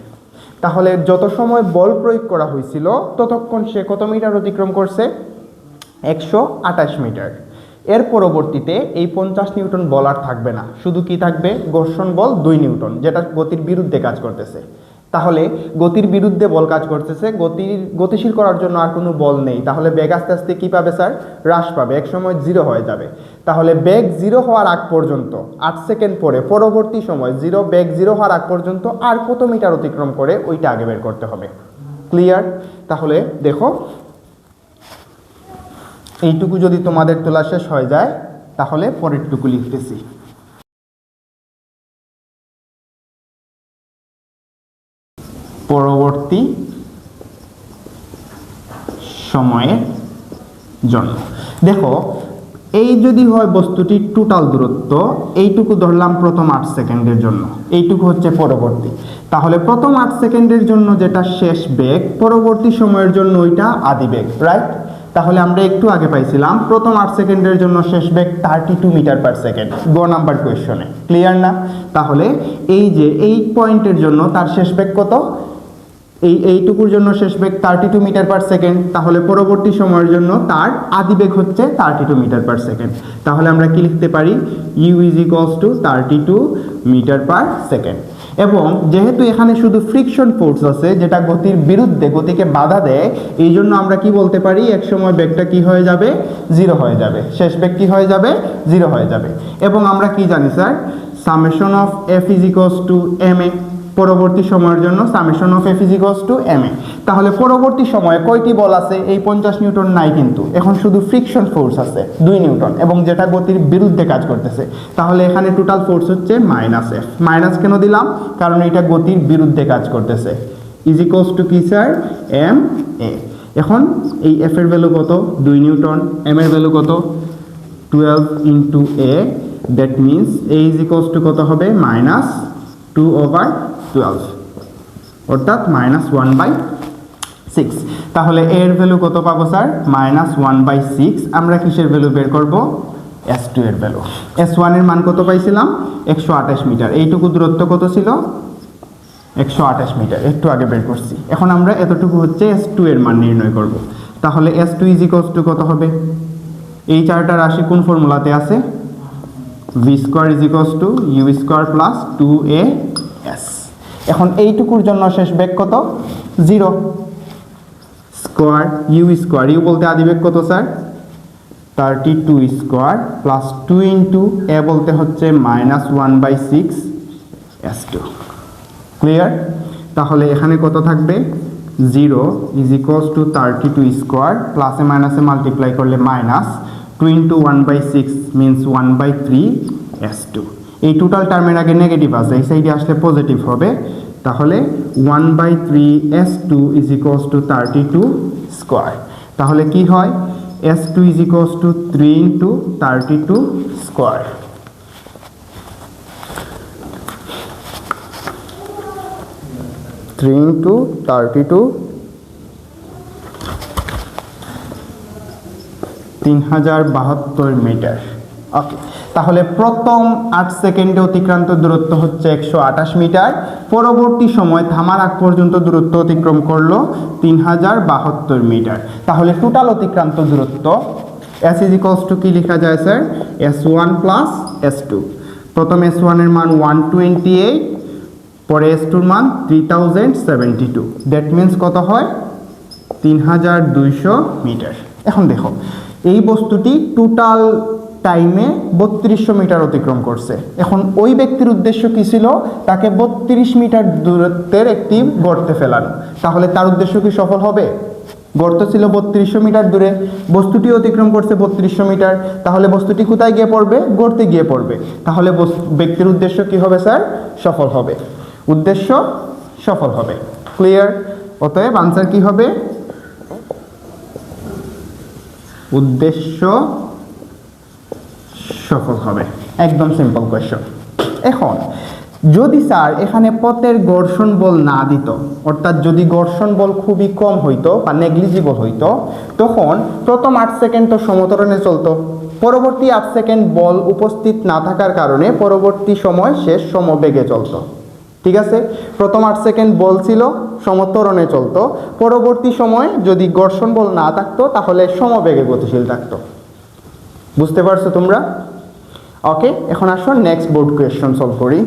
তাহলে যত সময় বল প্রয়োগ করা হয়েছিল ততক্ষণ সে কত মিটার অতিক্রম করছে? 128 মিটার। এর পরবর্তীতে এই 50 নিউটন বল আর থাকবে না, শুধু কি থাকবে? ঘর্ষণ বল 2 নিউটন, যেটা গতির বিরুদ্ধে কাজ করতেছে। তাহলে গতির বিরুদ্ধে বল কাজ করতেছে, গতিশীল করার জন্য আর কোনো বল নেই। তাহলে বেগ আস্তে আস্তে কি পাবে স্যার? হ্রাস পাবে, এক সময় 0 হয়ে যাবে। তাহলে বেগ 0 হওয়ার আগ পর্যন্ত 8 সেকেন্ড পরে পরবর্তী সময় বেগ 0 হওয়ার আগ পর্যন্ত আর কত মিটার অতিক্রম করে ওইটা আগে বের করতে হবে। ক্লিয়ার? তাহলে দেখো এইটুকু যদি তোমাদের তোলা শেষ হয়ে যায় তাহলে পরেরটুকু লিখতেছি। পরবর্তী সময়ের জন্য দেখো, এই যদি হয় বস্তুটির টোটাল দূরত্ব, এইটুকু ধরলাম প্রথম 8 সেকেন্ডের জন্য, এইটুকু হচ্ছে পরবর্তী। তাহলে প্রথম 8 সেকেন্ডের জন্য যেটা শেষ বেগ, পরবর্তী সময়ের জন্য ওইটা আদি বেগ, রাইট? তাহলে আমরা একটু আগে পাইছিলাম প্রথম 8 সেকেন্ডের জন্য শেষ বেগ 32 মিটার পার সেকেন্ড, গ নাম্বার কোয়েশ্চনে। ক্লিয়ার না? তাহলে এই যে এই পয়েন্টের জন্য তার শেষ বেগ কত? এইটুকুর জন্য শেষ বেগ 32 মিটার পার সেকেন্ড। তাহলে পরবর্তী সময়ের জন্য তার আদি বেগ হচ্ছে 32 মিটার পার সেকেন্ড। তাহলে আমরা কি লিখতে পারি? u is equals to 32 metre per second. এবং যেহেতু এখানে শুধু ফ্রিকশন ফোর্স আছে যেটা গতির বিরুদ্ধে, গতিকে বাধা দেয়, এই জন্য আমরা কি বলতে পারি? এক সময় বেগটা কি হয়ে যাবে? 0 হয়ে যাবে, শেষ বেগ কি হয়ে যাবে? 0 হয়ে যাবে। এবং আমরা কি জানি sir? Summation of f is equals to ma। পরবর্তী সময়ের জন্য summation of f is equals to ma। তাহলে পরবর্তী সময়ে কয়টি বল আছে? এই 50 নিউটন নাই, কিন্তু এখন শুধু ফ্রিকশন ফোর্স আছে 2 নিউটন, এবং যেটা গতির বিরুদ্ধে কাজ করতেছে। তাহলে এখানে টোটাল ফোর্স হচ্ছে -f। মাইনাস কেন দিলাম? কারণ এটা গতির বিরুদ্ধে কাজ করতেছে। ইজ ইকুয়ালস টু কি স্যার? ma। এখন এই f এর ভ্যালু কত? 2 নিউটন। m এর ভ্যালু কত? 12 into a, that means a is equals to কত হবে? -2/12, অর্থাৎ -1/6। তাহলে এর ভ্যালু কত পাবো স্যার? -1/6। আমরা কিসের ভ্যালু বের করব? s2 এর ভ্যালু। s1 এর মান কত পাইছিলাম? 128 মিটার। এইটুকু দূরত্ব কত ছিল? 128 মিটার, একটু আগে বের করছি। এখন আমরা এতটুকু হচ্ছে s2 এর মান নির্ণয় করব। তাহলে s2 ইজ ইকুয়ালস টু কত হবে? এই চারটা রাশি কোন ফর্মুলাতে আছে? v square is equals two u square plus 2as। এখন এইটুকুর জন্য শেষ বেগ কত? 0। স্কয়ার u স্কয়ার, u বলতে আদিবেগ কত sir? 32 square plus 2 into a বলতে হচ্ছে -1/6 s2। ক্লিয়ার? তাহলে এখানে কত থাকবে? 0 ইজ ইকুয়ালস টু 32 স্কয়ার, প্লাসে মাইনাসে মাল্টিপ্লাই করলে -2 ইন্টু 1/6 মিনস 1/3 s2। এই টোটাল টার্মের আগে নেগেটিভ আছে, এই সাইডে আসলে পজিটিভ হবে। তাহলে 1/3 s2 is equals two 32 square. তাহলে কি হয়? s2 is equals to 3 into 32 square. Into 32, 3072 metre. Okay, তাহলে প্রথম 8 সেকেন্ডে অতিক্রান্ত দূরত্ব হচ্ছে 128 মিটার। পরবর্তী সময় থামার আগ পর্যন্ত দূরত্ব অতিক্রম করলো 3072 মিটার। তাহলে টোটাল অতিক্রান্ত দূরত্ব s ইজ ইকুয়ালস টু কি লেখা যায় স্যার? s1 plus s2। প্রথম s1 এর মান 128, পরে s2 এর মান 3072, দ্যাট মিনস কত হয়? 3200 মিটার। এখন দেখো এই বস্তুটি টোটাল টাইমে 3200 মিটার অতিক্রম করছে। এখন ওই ব্যক্তির উদ্দেশ্য কি ছিল? তাকে 32 মিটার দূরত্বের একটি গর্তে ফেলানো। তাহলে তার উদ্দেশ্য কি সফল হবে? গর্ত ছিল 3200 মিটার দূরে, বস্তুটি অতিক্রম করছে 3200 মিটার, তাহলে বস্তুটি কোথায় গিয়ে পড়বে? গর্তে গিয়ে পড়বে। তাহলে ব্যক্তির উদ্দেশ্য কি হবে স্যার? সফল হবে। উদ্দেশ্য সফল হবে। ক্লিয়ার? অতএব আনসার কি হবে? উদ্দেশ্য সফল হবে। একদম সিম্পল কোয়েশ্চন। এখন যদি স্যার এখানে পথের ঘর্ষণ বল না দিত, অর্থাৎ যদি ঘর্ষণ বল খুবই কম হইতো বা নেগলিজিবল হইতো, তখন প্রথম 8 সেকেন্ড তো সমত্বরণে চলতো, পরবর্তী 8 সেকেন্ড বল উপস্থিত না থাকার কারণে পরবর্তী সময় শেষ সমবেগে চলতো। ঠিক আছে, প্রথম 8 সেকেন্ড বল ছিল সমত্বরণে চলতো, পরবর্তী সময় যদি ঘর্ষণ বল না থাকতো তাহলে সমবেগে গতিশীল থাকতো। বুঝতে পারছো তোমরা? ওকে, এখন আসো নেক্সট বোর্ড কোয়েশ্চন সলভ করি।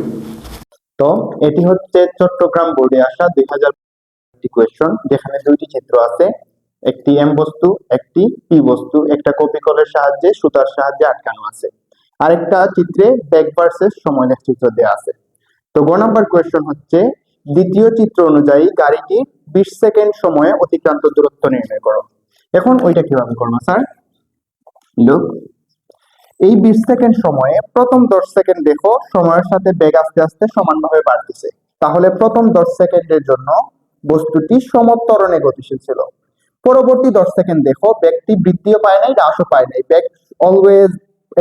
তো এটি হচ্ছে চট্টগ্রাম বোর্ডে আসা 2000 কোয়েশ্চন, যেখানে দুইটি চিত্র আছে, একটি এম বস্তু, একটি পি বস্তু, একটা কপিকলের সাহায্যে সুতার সাহায্যে আটকানো আছে। আরেকটা চিত্রে ব্যাক ভার্সেস সময়লেখ চিত্র দেওয়া আছে। তো গ নাম্বার কোয়েশ্চন হচ্ছে, দ্বিতীয় চিত্র অনুযায়ী গাড়িটি 20 সেকেন্ড সময়ে অতিক্রান্ত দূরত্ব নির্ণয় করো। এখন ওইটা কিভাবে করবো স্যার? লুক, এই 20 সেকেন্ড সময়ে প্রথম 10 সেকেন্ড দেখো সময়ের সাথে বেগ আস্তে আস্তে সমানভাবে বাড়তেছে, তাহলে প্রথম 10 সেকেন্ডের জন্য বস্তুটি সমত্বরণে গতিশীল ছিল। পরবর্তী 10 সেকেন্ড দেখো বেগটি বৃদ্ধিও পায় নাই, হ্রাসও পায় নাই, বেগ অলওয়েজ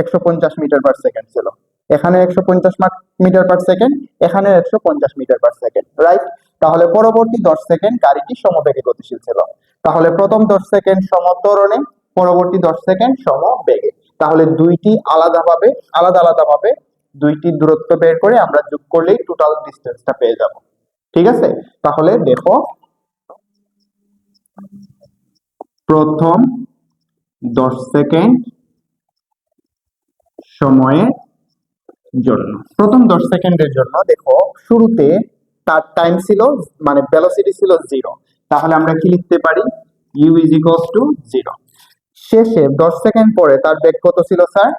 150 মিটার পার সেকেন্ড ছিল। এখানে 150 মিটার পার সেকেন্ড, এখানে 150 মিটার পার সেকেন্ড, রাইট? তাহলে পরবর্তী 10 সেকেন্ড গাড়িটি সমবেগে গতিশীল ছিল। তাহলে প্রথম 10 সেকেন্ড সমত্বরণে, পরবর্তী 10 সেকেন্ড সমবেগে। তাহলে দুইটি আলাদা আলাদাভাবে দুইটি দূরত্ব বের করে আমরা যোগ করলেই টোটাল ডিসটেন্সটা পেয়ে যাব। ঠিক আছে, তাহলে দেখো প্রথম 10 সেকেন্ড সময়ের জন্য, প্রথম 10 সেকেন্ডের জন্য দেখো শুরুতে তার টাইম ছিল, মানে ভেলোসিটি ছিল 0, তাহলে আমরা কি লিখতে পারি? u is equals to 0। শেষে 10 সেকেন্ড পরে তার বেগ কত ছিল স্যার?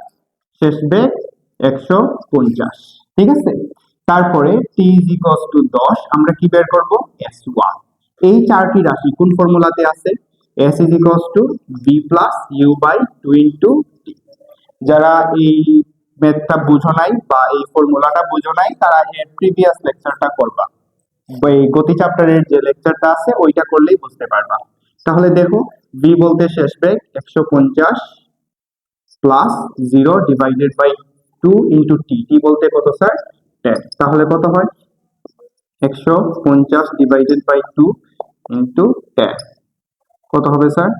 শেষ বেগ 150। ঠিক আছে, তারপরে t is equals to 10, আমরা কি বের করব? s1। এই চারটি রাশি কোন ফর্মুলাতে আছে? s is equals to b plus u by 2 into t। যারা এই ম্যাথটা বুঝো নাই বা এই ফর্মুলাটা বুঝো নাই, তারা এর প্রিভিয়াস লেকচারটা করবা, এই গতি চ্যাপ্টারের যে লেকচারটা আছে ওইটা করলেই বুঝতে পারবা। তাহলে দেখো v বলতে শেষ বেগ 150 plus 0 divided by 2 into t, t বলতে কত স্যার? 10। তাহলে কত হয়? 150 ডিভাইডেড বাই 2 ইন্টু 10, কত হবে স্যার?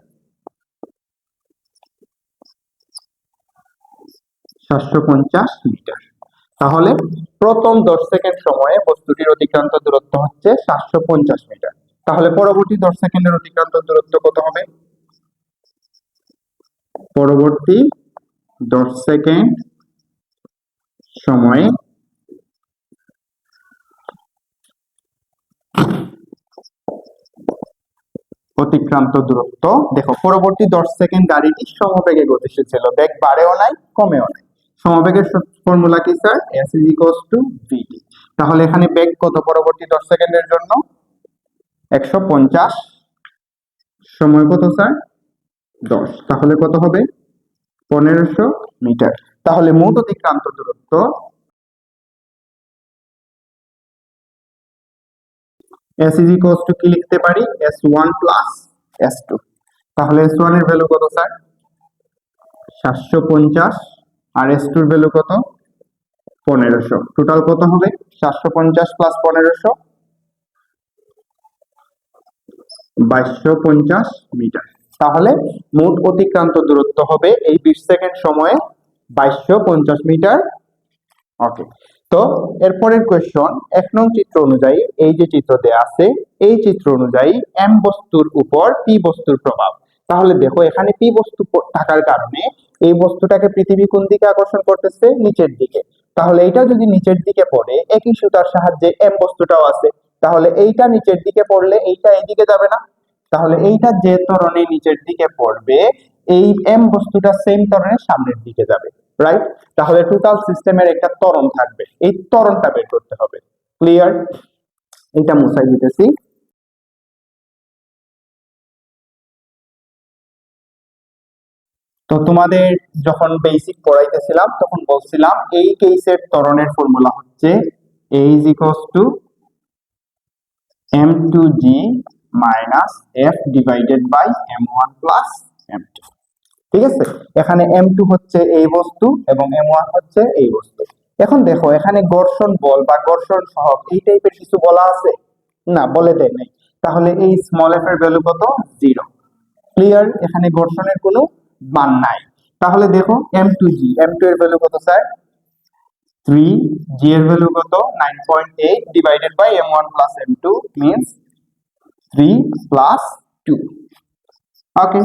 750 মিটার। তাহলে প্রথম 10 সেকেন্ড সময়ে বস্তুটির অতিক্রান্ত দূরত্ব হচ্ছে 750 মিটার। তাহলে পরবর্তী 10 সেকেন্ডের অতিক্রান্ত দূরত্ব কত হবে? পরবর্তী 10 সেকেন্ড সময়ে অতিক্রান্ত দূরত্ব, দেখো পরবর্তী 10 সেকেন্ড গাড়িটি সমবেগে গতিশীল ছিল, বেগ বাড়েও নাই কমেও নাই। সমবেগের ফর্মুলা কি sir? s is equals to vt। তাহলে এখানে বেগ কত পরবর্তী 10 সেকেন্ডের জন্য? 150, সময় কত স্যার? 10, তাহলে কত হবে? 1500 মিটার। তাহলে মোট অতিক্রান্ত দূরত্ব s is equals to কি লিখতে পারি? s1 plus s2। তাহলে s1 এর ভ্যালু কত স্যার? 750, আর s2 এর ভ্যালু কত? 1500। টোটাল কত হবে? 750 প্লাস 1500, 2250 মিটার। তাহলে মোট অতিক্রান্ত দূরত্ব হবে এই 20 সেকেন্ড সময়ে 2250 মিটার। ওকে, তো এরপরের কোয়েশ্চন, 1 নং চিত্র অনুযায়ী, এই যে চিত্র দেয়া আছে এই চিত্র অনুযায়ী এম বস্তুর উপর পি বস্তুর প্রভাব। তাহলে দেখো এখানে পি বস্তু থাকার কারণে এই বস্তুটাকে পৃথিবী কোন দিকে আকর্ষণ করতেছে? নিচের দিকে। তাহলে এইটা যদি নিচের দিকে পড়ে, একই সুতার সাহায্যে এম বস্তুটাও আছে, তাহলে এইটা নিচের দিকে পড়লে এইটা এইদিকে যাবে না? তাহলে এইটা যে ত্বরণে নিচের দিকে পড়বে, এই এম বস্তুটা সেম ত্বরণে সামনের দিকে যাবে, রাইট? তাহলে টোটাল সিস্টেমের একটা ত্বরণ থাকবে, এই ত্বরণটা বের করতে হবে। ক্লিয়ার? এটা মুছাই দিতেছি। তো তোমাদের যখন বেসিক পড়াইতেছিলাম তখন বলছিলাম এই কেসের ত্বরণের ফর্মুলা হচ্ছে A is equals to m2g minus f divided by m1 plus m2। ঠিক আছে, এখানে m2 হচ্ছে এই বস্তু এবং m1 হচ্ছে এই বস্তু। এখন দেখো এখানে ঘর্ষণ বল বা ঘর্ষণ সহগ এই টাইপের কিছু বলা আছে না, বলে দেয় নাই, তাহলে এই স্মল f এর ভ্যালু কত? 0। ক্লিয়ার, এখানে ঘর্ষণের কোনো মান নাই। তাহলে দেখো m2g, m2 এর ভ্যালু কত স্যার? 3, g এর ভ্যালু কত? 9.8 divided by m1 plus m2 means 3 plus 2। Okay,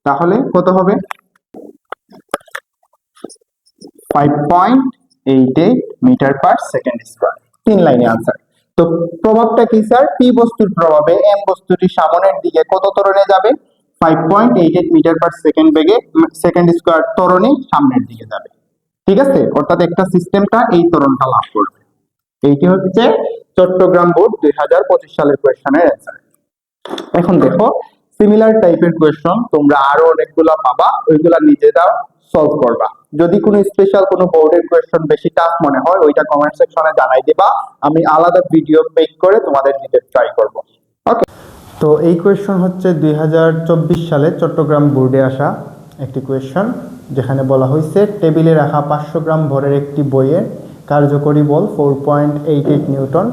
তাহলে কত হবে? 5.88 মিটার পার সেকেন্ড স্কয়ার। 3 লাইনে আনসার। তো প্রভাবটা কি স্যার? পি বস্তুর প্রভাবে এম বস্তুটি সামনের দিকে কত ত্বরণে যাবে? 5.88 মিটার পার সেকেন্ড বেগে সেকেন্ড স্কয়ার ত্বরণে সামনের দিকে যাবে। ঠিক আছে, অর্থাৎ একটা সিস্টেমটা এই ত্বরণটা লাভ করবে। এইটি হচ্ছে চট্টগ্রাম বোর্ড 2025 সালের কোয়েশ্চনের অ্যান্সার। এখন দেখো সিমিলার টাইপের কোয়েশ্চন তোমরা আরো অনেকগুলো পাবা, ওইগুলা নিজেরাও সলভ করবা। যদি কোনো স্পেশাল কোনো বোর্ডের কোয়েশ্চন বেশি টাফ মনে হয় ওইটা কমেন্ট সেকশনে জানাই দিবা, আমি আলাদা ভিডিও মেক করে তোমাদের দিতে ট্রাই করব। ওকে, তো এই কোয়েশ্চন হচ্ছে 2024 সালে চট্টগ্রাম বোর্ডে আসা একটি কোয়েশ্চন, যেখানে বলা হয়েছে টেবিলে রাখা 500 গ্রাম ভরের একটি বইয়ের কার্যকরী বল 4.88 নিউটন।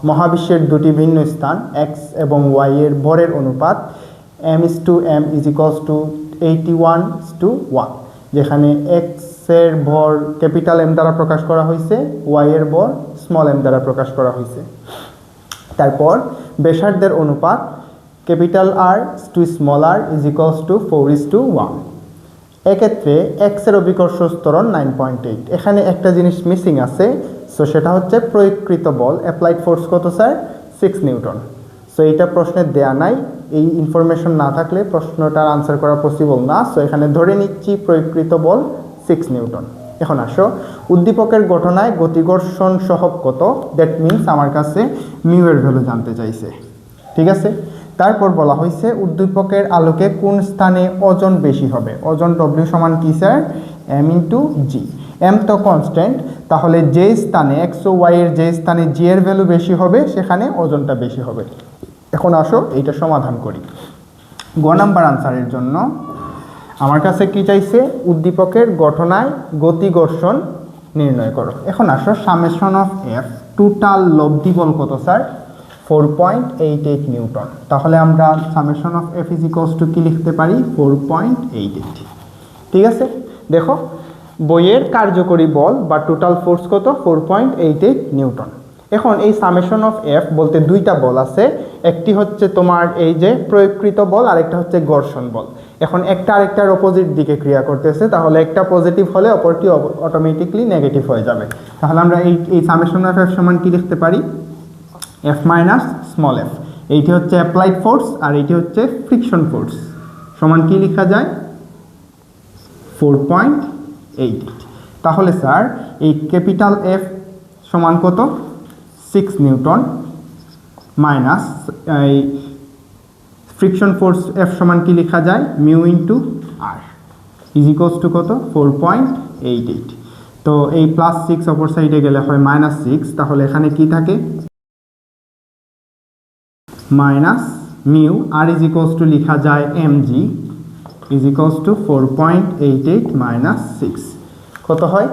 মহাবিশ্বের দুটি ভিন্ন স্থান x এবং y এর ভরের অনুপাত m/m is equals to 81:1, যেখানে x এর ভর ক্যাপিটাল M দ্বারা প্রকাশ করা হয়েছে, y এর ভর স্মল m দ্বারা প্রকাশ করা হয়েছে। তারপর ব্যাসার্ধের অনুপাত capital R to small r is equals to 4:1। এক্ষেত্রে x এর অভিকর্ষ ত্বরণ 9.8। এখানে একটা জিনিস মিসিং আছে, সো সেটা হচ্ছে প্রয়োগকৃত বল অ্যাপ্লাইড ফোর্স কত স্যার? 6 নিউটন। সো এটা প্রশ্নে দেয়া নাই, এই ইনফরমেশন না থাকলে প্রশ্নটার আনসার করা পসিবল না। সো এখানে ধরে নিচ্ছি প্রয়োগকৃত বল 6 নিউটন। এখন আসো উদ্দীপকের ঘটনায় গতিঘর্ষণ সহগ কত? দ্যাট মিনস আমার কাছে মিউ এর ভ্যালু জানতে চাইছে। ঠিক আছে, তারপর বলা হয়েছে উদ্দীপকের আলোকে কোন স্থানে ওজন বেশি হবে? ওজন W সমান কি স্যার? m ইন্টু জি। m তো কনস্ট্যান্ট, তাহলে যে স্থানে x ও y এর যে স্থানে g এর ভ্যালু বেশি হবে সেখানে ওজনটা বেশি হবে। এখন আসো এইটা সমাধান করি। গ নাম্বার আনসারের জন্য আমার কাছে কি চাইছে? উদ্দীপকের ঘটনায় গতি ঘর্ষণ নির্ণয় করো। এখন আসো সামেশন অফ f টোটাল লব্ধি বল কত স্যার? 4.88 নিউটন। তাহলে আমরা summation of f is equals to কি লিখতে পারি? 4.88। ঠিক আছে, দেখো বইয়ের কার্যকরী বল বা টোটাল ফোর্স কত? 4.88 নিউটন। এখন এই সামেশন অফ f বলতে দুইটা বল আছে, একটি হচ্ছে তোমার এই যে প্রয়োগকৃত বল, আরেকটা হচ্ছে ঘর্ষণ বল। এখন একটা আরেকটার অপোজিট দিকে ক্রিয়া করতেছে, তাহলে একটা পজিটিভ হলে অপরটি অটোমেটিকলি নেগেটিভ হয়ে যাবে। তাহলে আমরা এই সামেশন অফ f সমান কি লিখতে পারি? f minus small f। এইটি হচ্ছে অ্যাপ্লাইড ফোর্স আর এইটি হচ্ছে ফ্রিকশন ফোর্স, সমান কি লেখা যায়? 4.88। তাহলে স্যার এই ক্যাপিটাল F সমান কত? 6 নিউটন মাইনাস এই ফ্রিকশন ফোর্স F সমান কি লেখা যায়? Mu into R is equals to কত? 4.88। তো এই প্লাস 6 অপর সাইডে গেলে হয় -6, তাহলে এখানে কি থাকে? Minus mu R is equals to লেখা যায় mg is equals to 4.88 minus 6 কত হয়?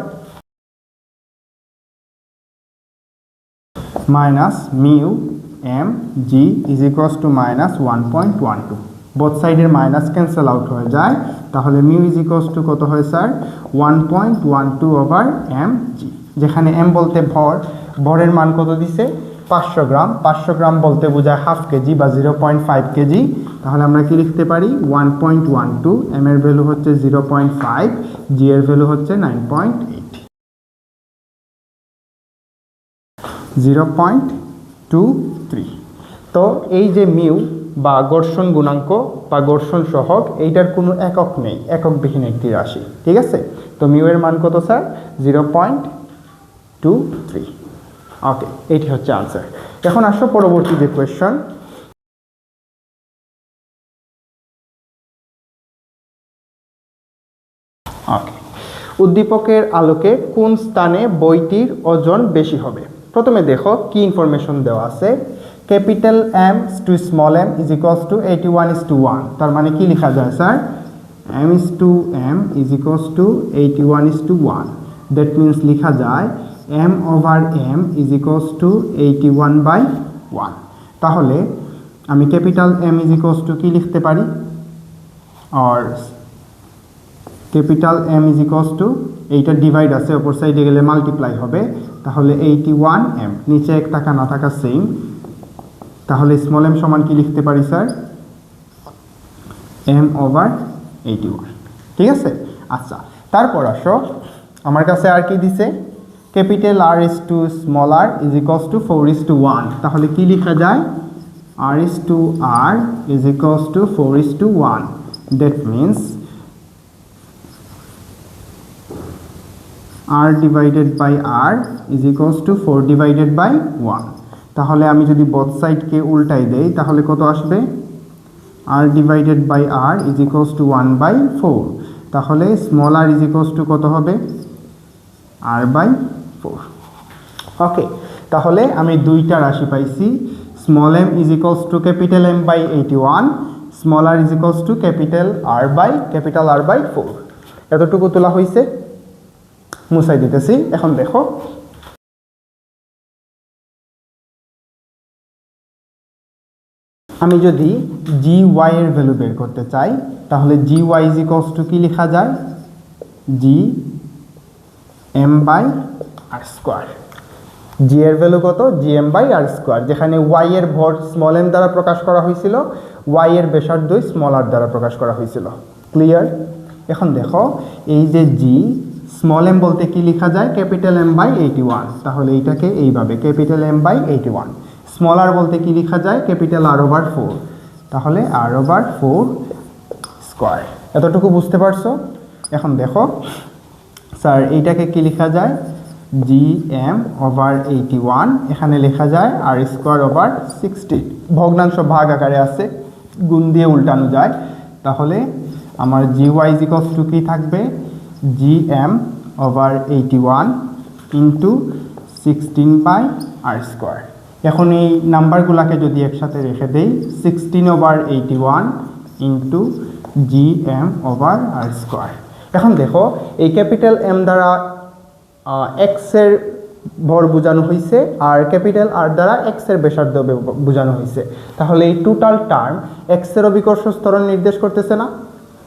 Minus mu M G is equals to minus 1.12। Both সাইডের মাইনাস ক্যান্সেল আউট হয়ে যায়, তাহলে মিউ ইজ ইকুয়ালস টু কত হয় স্যার? 1.12 over M G. যেখানে এম বলতে ভর, ভরের মান কত দিছে? 500 গ্রাম। 500 গ্রাম বলতে বোঝায় হাফ কেজি বা 0.5 কেজি। তাহলে আমরা কি লিখতে পারি? 1.12, এম এর ভ্যালু হচ্ছে 0.5, জি এর ভ্যালু হচ্ছে 9.8, 0.23। তো এই যে মিউ বা ঘর্ষণ গুণাঙ্ক বা ঘর্ষণ সহগ, এইটার কোনো একক নেই, এককবিহীন একটি রাশি। ঠিক আছে, তো মিউ এর মান কত স্যার? 0.23। ওকে, এইটি হচ্ছে আনসার। এখন আসো পরবর্তী যে কোয়েশ্চন, ওকে, উদ্দীপকের আলোকে কোন স্থানে বইটির ওজন বেশি হবে? প্রথমে দেখো কি ইনফরমেশন দেওয়া আছে। Capital M to small M is equals to 81:1। তার মানে কি লেখা যায় sir? m is to m is equals to 81:1. That means লেখা যায় m over m is equals to 81/1. তাহলে আমি capital M is equals to কি লিখতে পারি? আর capital M is equals to, এইটা ডিভাইড আছে অপর সাইডে গেলে মাল্টিপ্লাই হবে, তাহলে 81m, নিচে এক টাকা না থাকা সেম। তাহলে স্মল m সমান কি লিখতে পারি স্যার? m over 81। ঠিক আছে, আচ্ছা তারপর আসো আমার কাছে আর কি দিছে, capital R is to small r is equals to 4:1। তাহলে কি লেখা যায়? R is to R is equals to 4:1। that means R divided by R is equals to 4 divided by 1। তাহলে আমি যদি বোথ সাইডকে উল্টাই দেই তাহলে কত আসবে? R divided by R is equals to 1/4। তাহলে small r is equals to কত হবে? R/4। ওকে, তাহলে আমি দুইটা রাশি পাইছি। Small m is equals to capital M/81, small r is equals to capital R/4। এতটুকু তোলা হয়েছে, মুছাই দিতেছি। এখন দেখো আমি যদি gy এর ভ্যালু বের করতে চাই তাহলে gy is equals to কি লেখা যায়? gm/r²। g এর ভ্যালু কত? gm/r²। যেখানে y এর ভর স্মল m দ্বারা প্রকাশ করা হয়েছিল, y এর ব্যাসার্ধ স্মল r দ্বারা প্রকাশ করা হয়েছিল। ক্লিয়ার? এখন দেখো এই যে g, স্মল m বলতে কি লেখা যায়? Capital M/81। তাহলে এইটাকে এইভাবে ক্যাপিটাল M/81। স্মল r বলতে কি লেখা যায়? Capital R/4। তাহলে R/4²। এতটুকু বুঝতে পারছো? এখন দেখো স্যার এইটাকে কি লেখা যায়? gm/81। এখানে লেখা যায় R²/16। ভগ্নাংশ ভাগ আকারে আছে, গুণ দিয়ে উল্টানো যায়। তাহলে আমার gy is equals to কি থাকবে? gm/81 into 16/r²। এখন এই নাম্বারগুলোকে যদি একসাথে রেখে দেই, 16/81 ইন্টু gm/r²। এখন দেখো এই ক্যাপিটাল M দ্বারা x এর ভর বোঝানো হয়েছে আর ক্যাপিটাল R দ্বারা x এর ব্যাসার্ধ বোঝানো হয়েছে। তাহলে এই টোটাল টার্ম x এর অভিকর্ষ ত্বরণ নির্দেশ করতেছে না?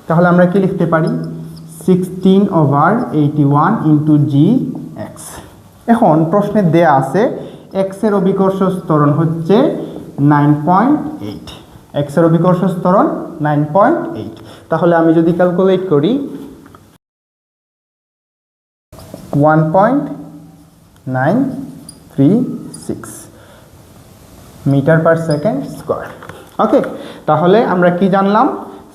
তাহলে আমরা কি লিখতে পারি? 16/81 ইন্টু gx। এখন প্রশ্নে দেয়া আছে x এর অভিকর্ষ ত্বরণ হচ্ছে 9.8। x এর অভিকর্ষ ত্বরণ 9.8। তাহলে আমি যদি ক্যালকুলেট করি 1.936 মিটার পার সেকেন্ড স্কয়ার। ওকে, তাহলে আমরা কি জানলাম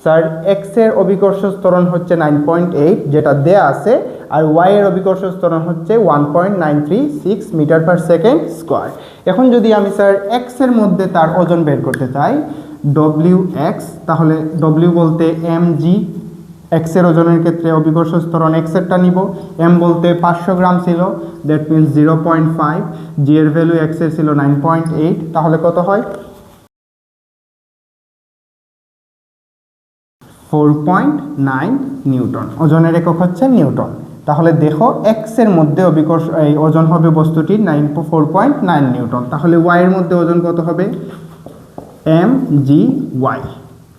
স্যার? x এর অভিকর্ষ ত্বরণ হচ্ছে 9.8 যেটা দেয়া আছে, আর y এর অভিকর্ষ ত্বরণ হচ্ছে 1.936 মিটার পার সেকেন্ড স্কয়ার। এখন যদি আমি স্যার x এর মধ্যে তার ওজন বের করতে চাই wx, তাহলে w বলতে mg, x এর ওজনের ক্ষেত্রে অভিকর্ষ ত্বরণ x এরটা নিব। m বলতে 500 গ্রাম ছিল, দ্যাট মিন্স 0.5। g এর ভ্যালু x এর ছিল 9.8, তাহলে কত হয়? 4.9 নিউটন। ওজনের একক হচ্ছে নিউটন। তাহলে দেখো x এর মধ্যে অভিকর্ষ এই ওজন হবে বস্তুটির 4.9 নিউটন। তাহলে y এর মধ্যে ওজন কত হবে? mgy।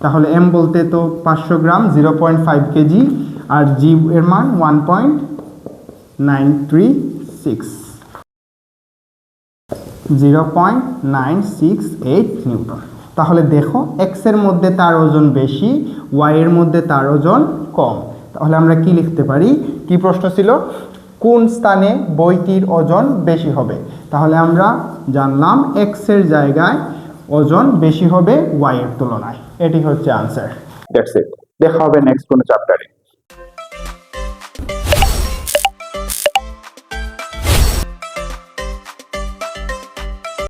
তাহলে m বলতে তো 500 গ্রাম, 0.5 কেজি, আর g এর মান 1.936 0.968 নিউটন। তাহলে দেখো x এর মধ্যে তার ওজন বেশি, y এর মধ্যে তার ওজন কম। তাহলে আমরা কি লিখতে পারি? কি প্রশ্ন ছিল? কোন স্থানে বইটির ওজন বেশি হবে? তাহলে আমরা জানলাম x এর জায়গায় ওজন বেশি হবে y এর তুলনায়। এটি হচ্ছে আনসার। That's it. দেখা হবে নেক্সট কোনো চ্যাপ্টারে।